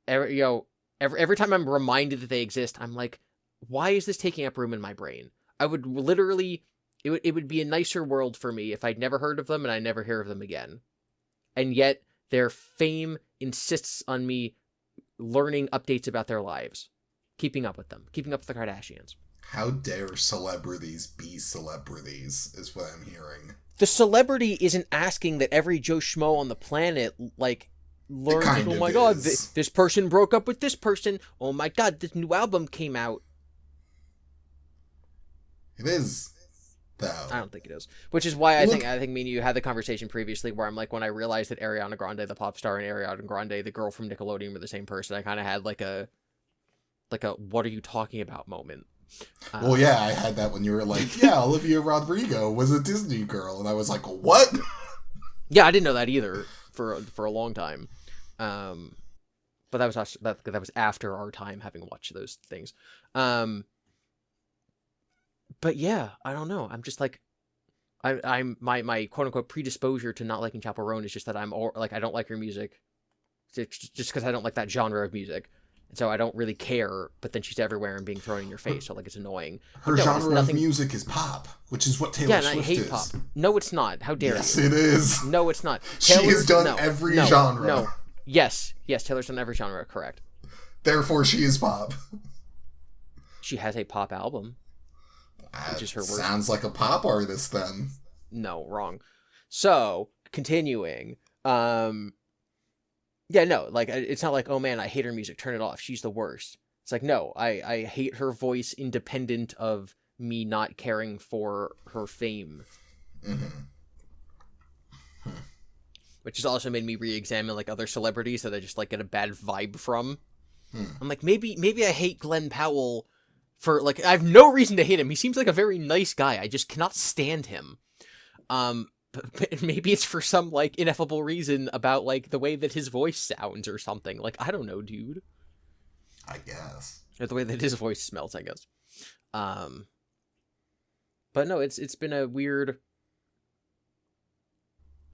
every time I'm reminded that they exist, I'm like, why is this taking up room in my brain? I would literally, it would be a nicer world for me if I'd never heard of them and I never hear of them again. And yet their fame insists on me learning updates about their lives, keeping up with them, keeping up with the Kardashians. How dare celebrities be celebrities, is what I'm hearing. The celebrity isn't asking that every Joe Schmo on the planet, like, learns, oh my god, this person broke up with this person. Oh my god, this new album came out. It is, though. I don't think it is. Which is why I think me and you had the conversation previously where I'm like, when I realized that Ariana Grande, the pop star, and Ariana Grande, the girl from Nickelodeon, were the same person, I kind of had like a what are you talking about moment. Well, yeah, I had that when you were like, yeah, Olivia Rodrigo was a Disney girl, and I was like, what? Yeah, I didn't know that either for a long time. But that was after our time having watched those things. But yeah, I don't know. I'm just like, I'm my quote unquote predisposure to not liking Chaperone is just that I don't like her music, just because I don't like that genre of music. And so I don't really care, but then she's everywhere and being thrown in your face, so like it's annoying. Her genre of music is pop, which is what Taylor Swift is. Yeah, and I hate pop. No, it's not. How dare you? Yes, it is. No, it's not. She has done every genre. No. Yes, Taylor's done every genre, correct. Therefore, she is pop. She has a pop album. Which is her worst. Sounds like a pop artist, then. No, wrong. So, continuing. Yeah, no, like, it's not like, oh man, I hate her music, turn it off, she's the worst. It's like, no, I hate her voice independent of me not caring for her fame. Mm-hmm. Which has also made me re-examine, like, other celebrities that I just, like, get a bad vibe from. I'm like, maybe I hate Glenn Powell for, like, I have no reason to hate him. He seems like a very nice guy. I just cannot stand him. But maybe it's for some, like, ineffable reason about, like, the way that his voice sounds or something. Like, I don't know, dude. I guess. Or the way that his voice smells, I guess. But no, it's been a weird...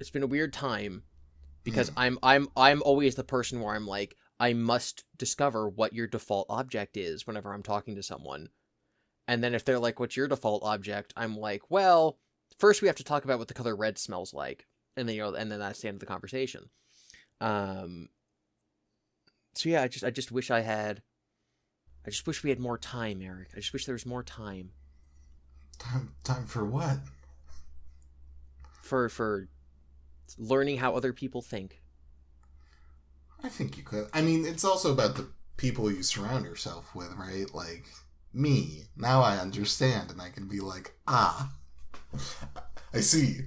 It's been a weird time. Because I'm always the person where I'm like, I must discover what your default object is whenever I'm talking to someone. And then if they're like, what's your default object? I'm like, well... First, we have to talk about what the color red smells like, and then and then that's the end of the conversation. So yeah, I just wish we had more time, Eric. I just wish there was more time. Time for what? For learning how other people think. I think you could. I mean, it's also about the people you surround yourself with, right? Like me. Now I understand, and I can be like, I see.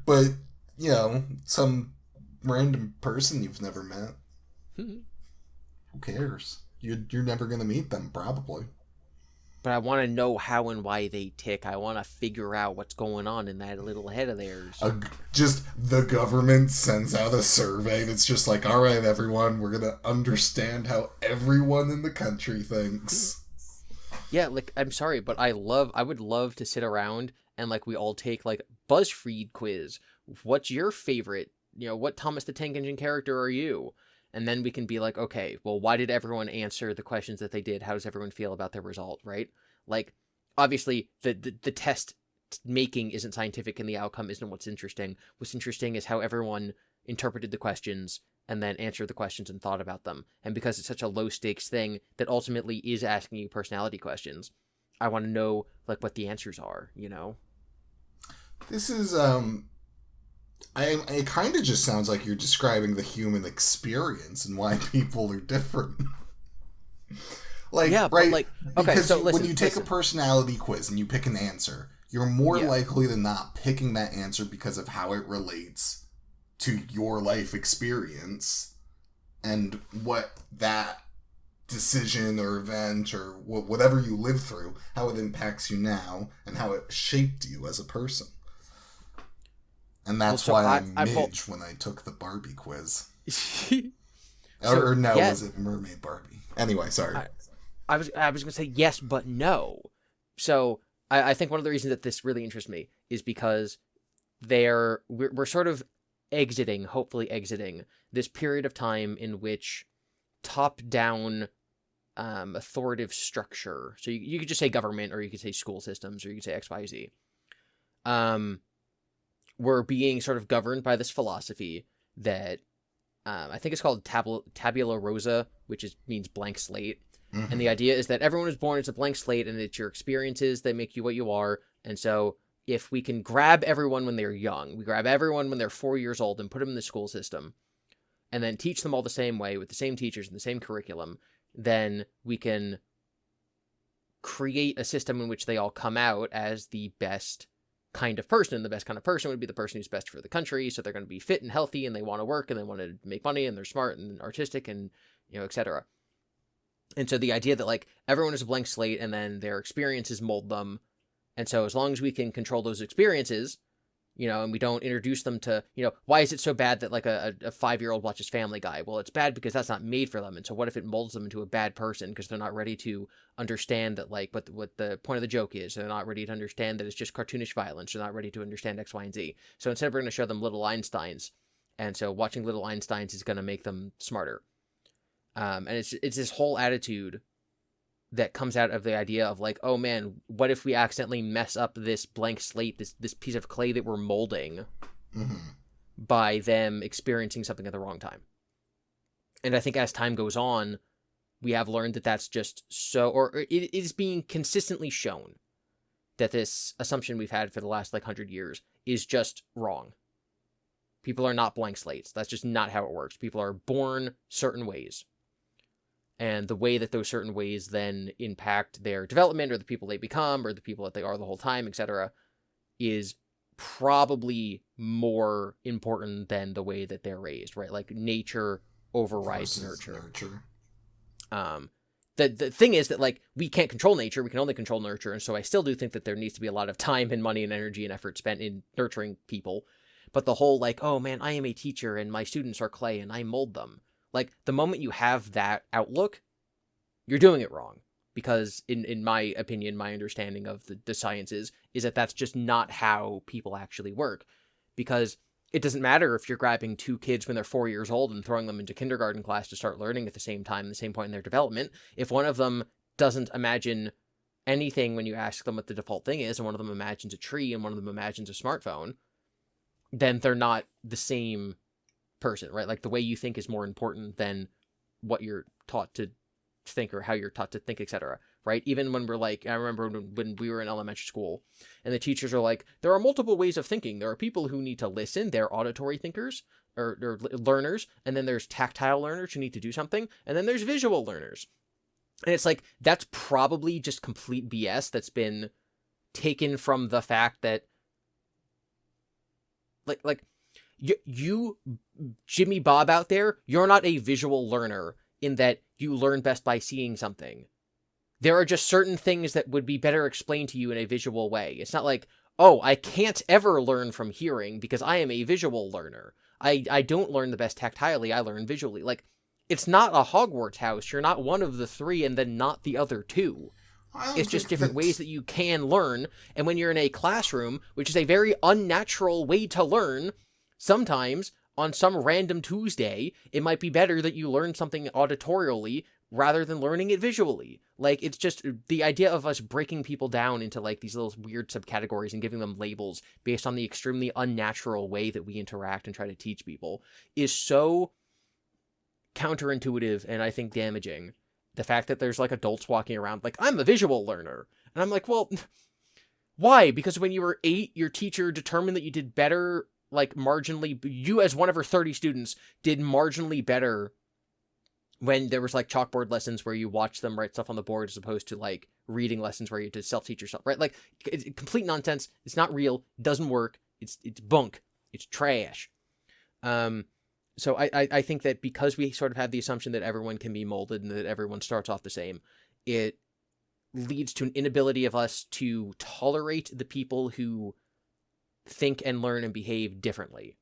But, you know, some random person you've never met. Who cares? You're never going to meet them, probably. But I want to know how and why they tick. I want to figure out what's going on in that little head of theirs. Just the government sends out a survey and it's just like, all right, everyone, we're going to understand how everyone in the country thinks. Yeah, like, I'm sorry, but I would love to sit around and, like, we all take, like, BuzzFeed quiz. What's your favorite? You know, what Thomas the Tank Engine character are you? And then we can be like, okay, well, why did everyone answer the questions that they did? How does everyone feel about their result, right? Like, obviously, the test making isn't scientific and the outcome isn't what's interesting. What's interesting is how everyone interpreted the questions and then answered the questions and thought about them. And because it's such a low-stakes thing that ultimately is asking you personality questions, I want to know, like, what the answers are, you know? This is, it kind of just sounds like you're describing the human experience and why people are different. Like, yeah, right? Like, okay, because so when you take a personality quiz and you pick an answer, you're more likely than not picking that answer because of how it relates to your life experience and what that decision or event or whatever you live through, how it impacts you now and how it shaped you as a person. And that's why I midge when I took the Barbie quiz. Was it Mermaid Barbie? Anyway, sorry. I was going to say yes, but no. So I think one of the reasons that this really interests me is because we're sort of hopefully exiting this period of time in which top-down authoritative structure, so you could just say government, or you could say school systems, or you could say X, Y, Z, we're being sort of governed by this philosophy that I think it's called tabula rasa, which means blank slate. Mm-hmm. And the idea is that everyone is born as a blank slate, and it's your experiences that make you what you are. And so if we can grab everyone when they're young, we grab everyone when they're 4 years old and put them in the school system, and then teach them all the same way with the same teachers and the same curriculum, then we can create a system in which they all come out as the best kind of person. And the best kind of person would be the person who's best for the country. So they're going to be fit and healthy, and they want to work, and they want to make money, and they're smart and artistic, and, etc. And so the idea that, like, everyone is a blank slate, and then their experiences mold them. And so as long as we can control those experiences, and we don't introduce them to, why is it so bad that, like, a 5-year-old watches Family Guy? Well, it's bad because that's not made for them. And so what if it molds them into a bad person because they're not ready to understand that, like, what the point of the joke is? They're not ready to understand that it's just cartoonish violence. They're not ready to understand X, Y, and Z. So instead we're going to show them little Einsteins. And so watching little Einsteins is going to make them smarter. And it's this whole attitude that comes out of the idea of, like, oh man, what if we accidentally mess up this blank slate, this piece of clay that we're molding, mm-hmm. by them experiencing something at the wrong time? And I think as time goes on, we have learned that that's just or it is being consistently shown that this assumption we've had for the last, like, 100 years is just wrong. People are not blank slates. That's just not how it works. People are born certain ways. And the way that those certain ways then impact their development, or the people they become, or the people that they are the whole time, etc., is probably more important than the way that they're raised, right? Like, nature overrides nurture. The thing is that, like, we can't control nature, we can only control nurture, and so I still do think that there needs to be a lot of time and money and energy and effort spent in nurturing people. But the whole, like, oh man, I am a teacher and my students are clay and I mold them. Like, the moment you have that outlook, you're doing it wrong. Because in my opinion, my understanding of the sciences is that that's just not how people actually work. Because it doesn't matter if you're grabbing 2 kids when they're 4 years old and throwing them into kindergarten class to start learning at the same time, the same point in their development. If one of them doesn't imagine anything when you ask them what the default thing is, and one of them imagines a tree and one of them imagines a smartphone, then they're not the same person, right? Like, the way you think is more important than what you're taught to think, or how you're taught to think, etc., right? Even when we're like, I remember when we were in elementary school and the teachers are like, there are multiple ways of thinking. There are people who need to listen, they're auditory thinkers or learners, and then there's tactile learners who need to do something, and then there's visual learners. And it's like, that's probably just complete BS that's been taken from the fact that, like you Jimmy Bob out there, you're not a visual learner in that you learn best by seeing something. There are just certain things that would be better explained to you in a visual way. It's not like, oh, I can't ever learn from hearing because I am a visual learner. I don't learn the best tactilely, I learn visually. Like, it's not a Hogwarts house. You're not one of the 3 and then not the other 2. It's just different ways that you can learn. And when you're in a classroom, which is a very unnatural way to learn, sometimes on some random Tuesday, it might be better that you learn something auditorially rather than learning it visually. Like, it's just the idea of us breaking people down into, like, these little weird subcategories and giving them labels based on the extremely unnatural way that we interact and try to teach people is so counterintuitive and I think damaging. The fact that there's, like, adults walking around like, I'm a visual learner. And I'm like, well, why? Because when you were 8, your teacher determined that you did better, like, marginally, you as one of her 30 students did marginally better when there was like chalkboard lessons where you watch them write stuff on the board as opposed to like reading lessons where you had to self-teach yourself, right? Like, it's complete nonsense. It's not real. It doesn't work. It's bunk. It's trash. So I think that because we sort of have the assumption that everyone can be molded and that everyone starts off the same, it leads to an inability of us to tolerate the people who think and learn and behave differently.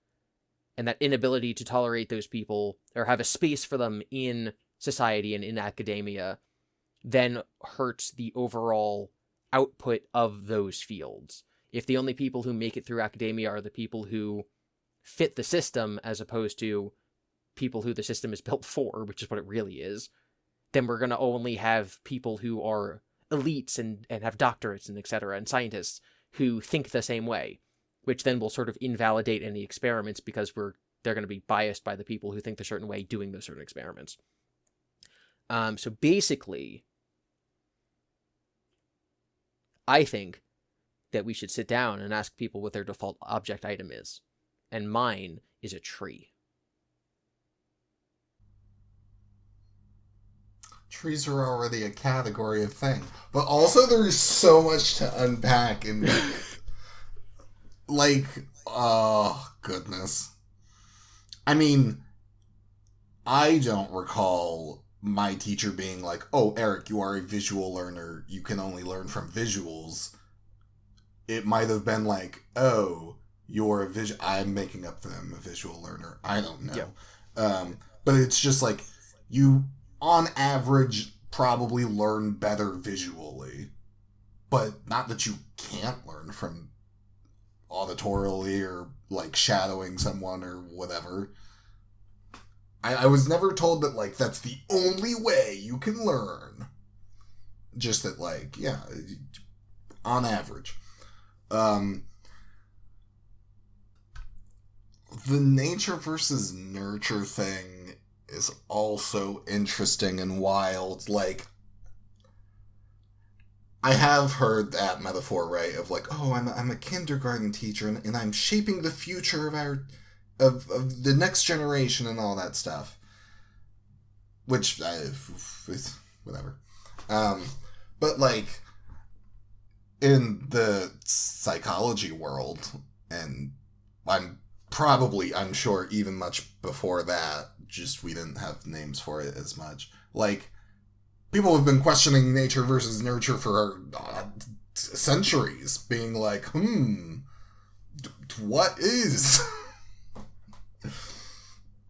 And that inability to tolerate those people or have a space for them in society and in academia then hurts the overall output of those fields. If the only people who make it through academia are the people who fit the system as opposed to people who the system is built for, which is what it really is, then we're going to only have people who are elites and have doctorates and etc. and scientists who think the same way, which then will sort of invalidate any experiments because they're going to be biased by the people who think the certain way doing those certain experiments. So basically, I think that we should sit down and ask people what their default object item is. And mine is a tree. Trees are already a category of thing. But also there's so much to unpack in like, oh, goodness. I mean, I don't recall my teacher being like, oh, Eric, you are a visual learner. You can only learn from visuals. It might have been like, oh, you're a I'm making up for them, a visual learner. I don't know. Yeah. But it's just like, you, on average, probably learn better visually. But not that you can't learn from auditorily or like shadowing someone or whatever. I was never told that like that's the only way you can learn. Just that like, yeah, on average. The nature versus nurture thing is also interesting and wild. Like, I have heard that metaphor, right? Of like, oh, I'm a kindergarten teacher and I'm shaping the future of our of the next generation and all that stuff. Which, whatever. But like, in the psychology world, and I'm sure even much before that, just we didn't have names for it as much. Like, people have been questioning nature versus nurture for centuries, being like, what is?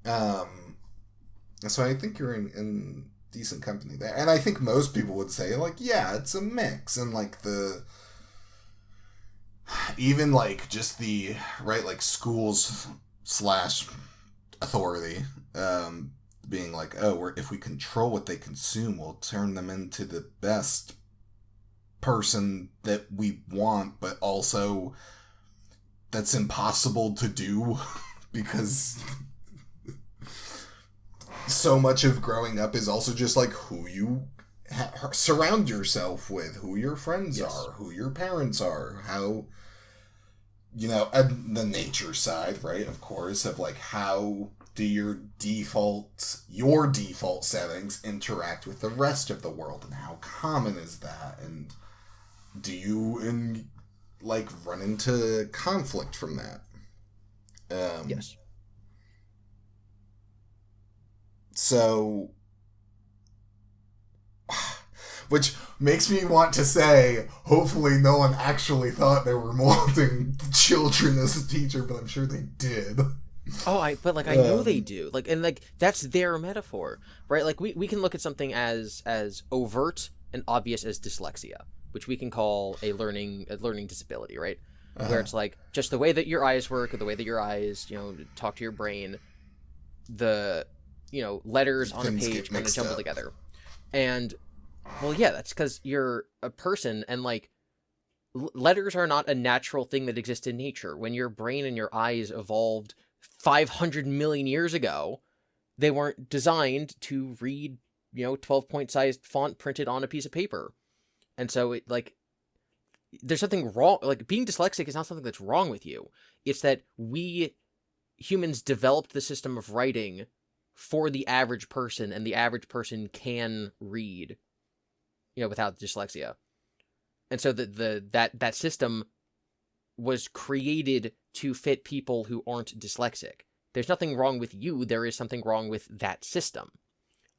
So I think you're in decent company there. And I think most people would say, like, yeah, it's a mix. And, like, even, like, just the, right, like, schools / authority, being like, oh, if we control what they consume, we'll turn them into the best person that we want, but also that's impossible to do because so much of growing up is also just like who you surround yourself with, who your friends are, who your parents are, how, you know, and the nature side, right, of course, of like how do your default settings interact with the rest of the world, and how common is that, and do you run into conflict from that? Yes. So, which makes me want to say, hopefully no one actually thought they were molding children as a teacher, but I'm sure they did. Oh, I know they do. Like, and like that's their metaphor, right? Like we can look at something as overt and obvious as dyslexia, which we can call a learning disability, right? Where it's like just the way that your eyes work, or the way that your eyes, talk to your brain, the letters on a page kind of jumble together. And well, yeah, that's because you're a person, and like letters are not a natural thing that exists in nature. When your brain and your eyes evolved 500 million years ago, they weren't designed to read 12-point sized font printed on a piece of paper. And so it there's something wrong. Like, being dyslexic is not something that's wrong with you. It's that we humans developed the system of writing for the average person, and the average person can read, without dyslexia. And so that system was created to fit people who aren't dyslexic. There's nothing wrong with you. There is something wrong with that system.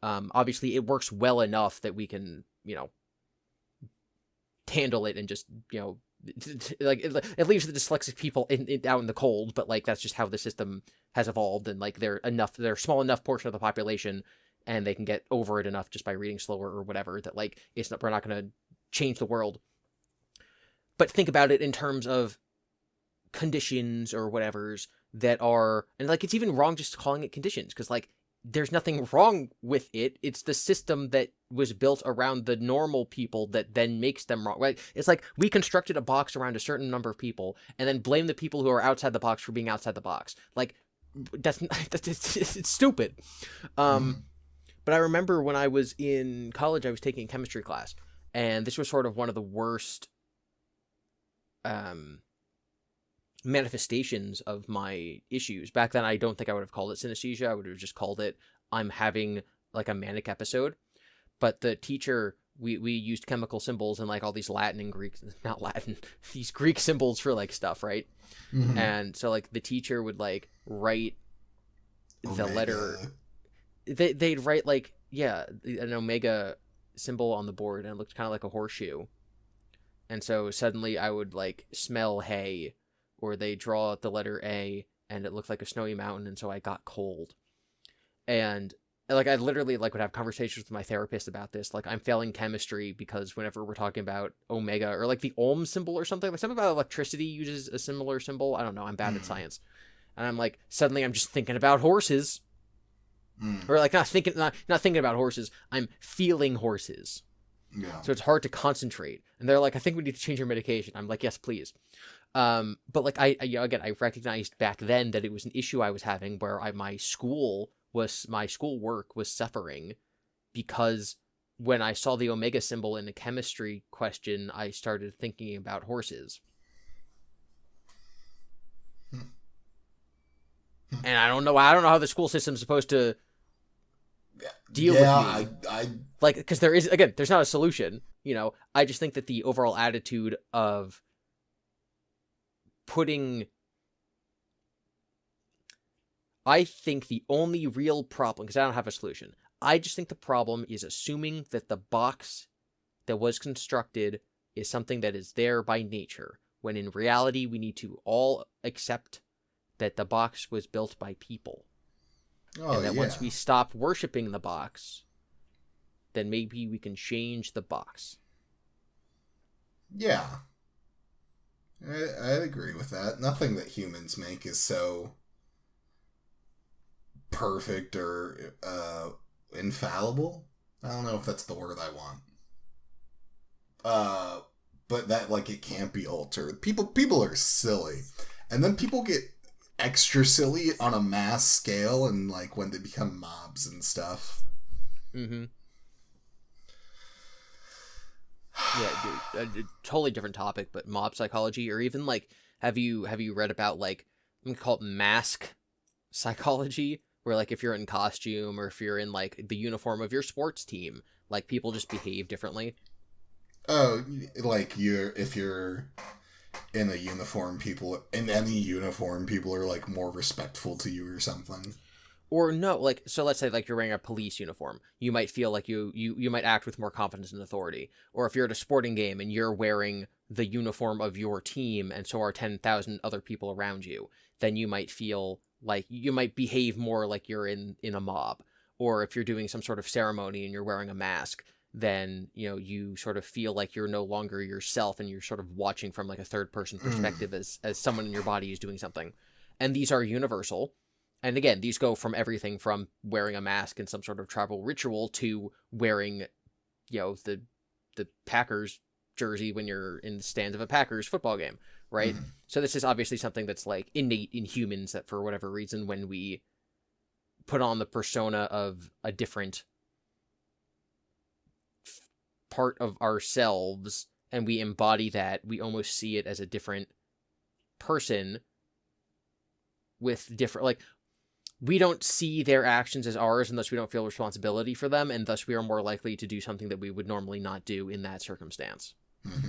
Obviously, it works well enough that we can, handle it and just, like it leaves the dyslexic people out in the cold. But like that's just how the system has evolved, and like they're a small enough portion of the population, and they can get over it enough just by reading slower or whatever that like we're not going to change the world. But think about it in terms of conditions or whatevers that are, and like it's even wrong just calling it conditions, because like there's nothing wrong with it. It's the system that was built around the normal people that then makes them wrong, right? It's like we constructed a box around a certain number of people and then blame the people who are outside the box for being outside the box. Like that's it's stupid. But I remember when I was in college, I was taking a chemistry class, and this was sort of one of the worst manifestations of my issues. Back then, I don't think I would have called it synesthesia. I would have just called it I'm having like a manic episode. But the teacher, we used chemical symbols and like all these Latin and Greek, not Latin, these Greek symbols for like stuff, right? Mm-hmm. And so like the teacher would like write the letter. They'd write like, an omega symbol on the board, and it looked kind of like a horseshoe. And so suddenly I would like smell hay, or they draw the letter A and it looked like a snowy mountain, and so I got cold. And like I literally like would have conversations with my therapist about this. Like I'm failing chemistry because whenever we're talking about omega or like the ohm symbol or something about electricity uses a similar symbol. I don't know. I'm bad at science. And I'm like, suddenly I'm just thinking about horses. Or like not thinking about horses. I'm feeling horses. Yeah. So it's hard to concentrate. And they're like, I think we need to change your medication. I'm like, yes, please. But like I recognized back then that it was an issue I was having where my school work was suffering, because when I saw the omega symbol in a chemistry question, I started thinking about horses. And I don't know how the school system's supposed to deal with me. Like, because there's not a solution, I just think that the overall attitude of I think the only real problem, because I don't have a solution, I just think the problem is assuming that the box that was constructed is something that is there by nature, when in reality we need to all accept that the box was built by people. And that once we stop worshiping the box, then maybe we can change the box. Yeah. I'd agree with that. Nothing that humans make is so perfect or infallible. I don't know if that's the word I want. But that, like, it can't be altered. People are silly. And then people get extra silly on a mass scale, and like when they become mobs and stuff. Mm-hmm. Yeah, dude, a totally different topic, but mob psychology, or even like, have you read about like, I'm gonna call it mask psychology, where like if you're in costume or if you're in like the uniform of your sports team, like people just behave differently. Oh, like if you're in a uniform, in any uniform, people are like more respectful to you or something. Or no, like, so let's say like you're wearing a police uniform, you might feel like you might act with more confidence and authority. Or if you're at a sporting game and you're wearing the uniform of your team, and so are 10,000 other people around you, then you might feel like you might behave more like you're in a mob. Or if you're doing some sort of ceremony and you're wearing a mask, then, you sort of feel like you're no longer yourself, and you're sort of watching from like a third person perspective as someone in your body is doing something. And these are universal. And again, these go from everything from wearing a mask in some sort of tribal ritual to wearing, the Packers jersey when you're in the stands of a Packers football game, right? So this is obviously something that's like innate in humans, that for whatever reason, when we put on the persona of a different part of ourselves and we embody that, we almost see it as a different person with different, like, we don't see their actions as ours, and thus we don't feel responsibility for them, and thus we are more likely to do something that we would normally not do in that circumstance. Mm-hmm.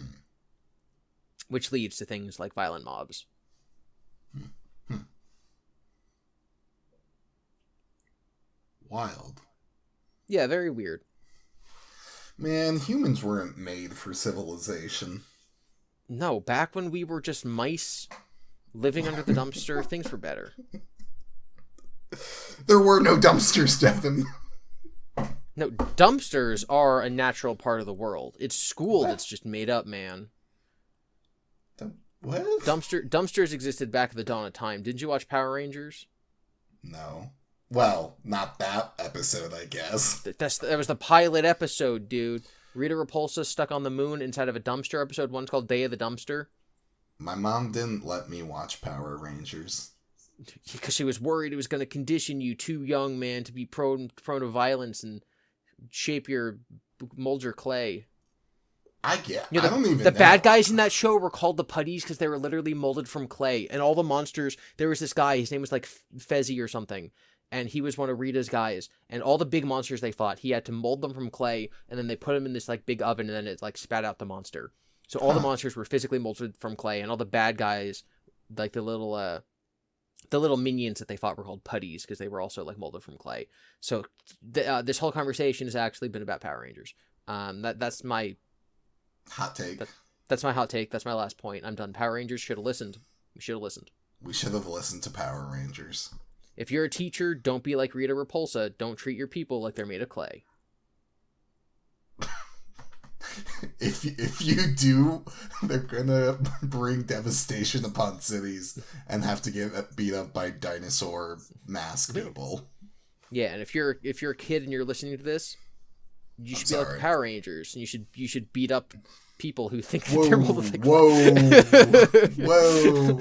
Which leads to things like violent mobs. Mm-hmm. Wild. Yeah, very weird. Man, humans weren't made for civilization. No, back when we were just mice living under the dumpster, things were better. There were no dumpsters, Devon. No, dumpsters are a natural part of the world. It's school that's just made up, man. What? Dumpsters existed back at the dawn of time. Didn't you watch Power Rangers? No. Well, not that episode, I guess. That was the pilot episode, dude. Rita Repulsa stuck on the moon inside of a dumpster episode. One's called Day of the Dumpster. My mom didn't let me watch Power Rangers. Because she was worried it was going to condition you, too young, man, to be prone to violence and mold your clay. I don't even know. The bad guys in that show were called the putties because they were literally molded from clay. And all the monsters, there was this guy, his name was like Fezzy or something. And he was one of Rita's guys. And all the big monsters they fought, he had to mold them from clay. And then they put them in this like big oven and then it like spat out the monster. So all the monsters were physically molded from clay. And all the bad guys, like the little minions that they fought were called putties because they were also like molded from clay. So this whole conversation has actually been about Power Rangers. That's my hot take. That's my hot take. That's my last point. I'm done. Power Rangers should have listened. We should have listened. We should have listened to Power Rangers. If you're a teacher, don't be like Rita Repulsa. Don't treat your people like they're made of clay. If you do, they're gonna bring devastation upon cities and have to get beat up by dinosaur mask people. Yeah, and if you're a kid and you're listening to this, you should be like the Power Rangers, and you should beat up people who think that they're molded like clay. Whoa!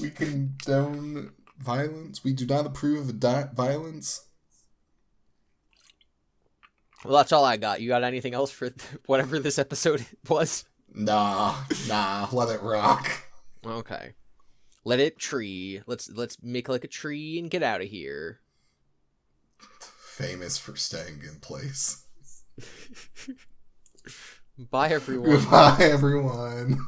We condone violence. We do not approve of violence. Well, that's all I got. You got anything else for whatever this episode was? Nah, let it rock. Okay. Let it tree. Let's make like a tree and get out of here. Famous for staying in place. Bye, everyone. Goodbye, everyone.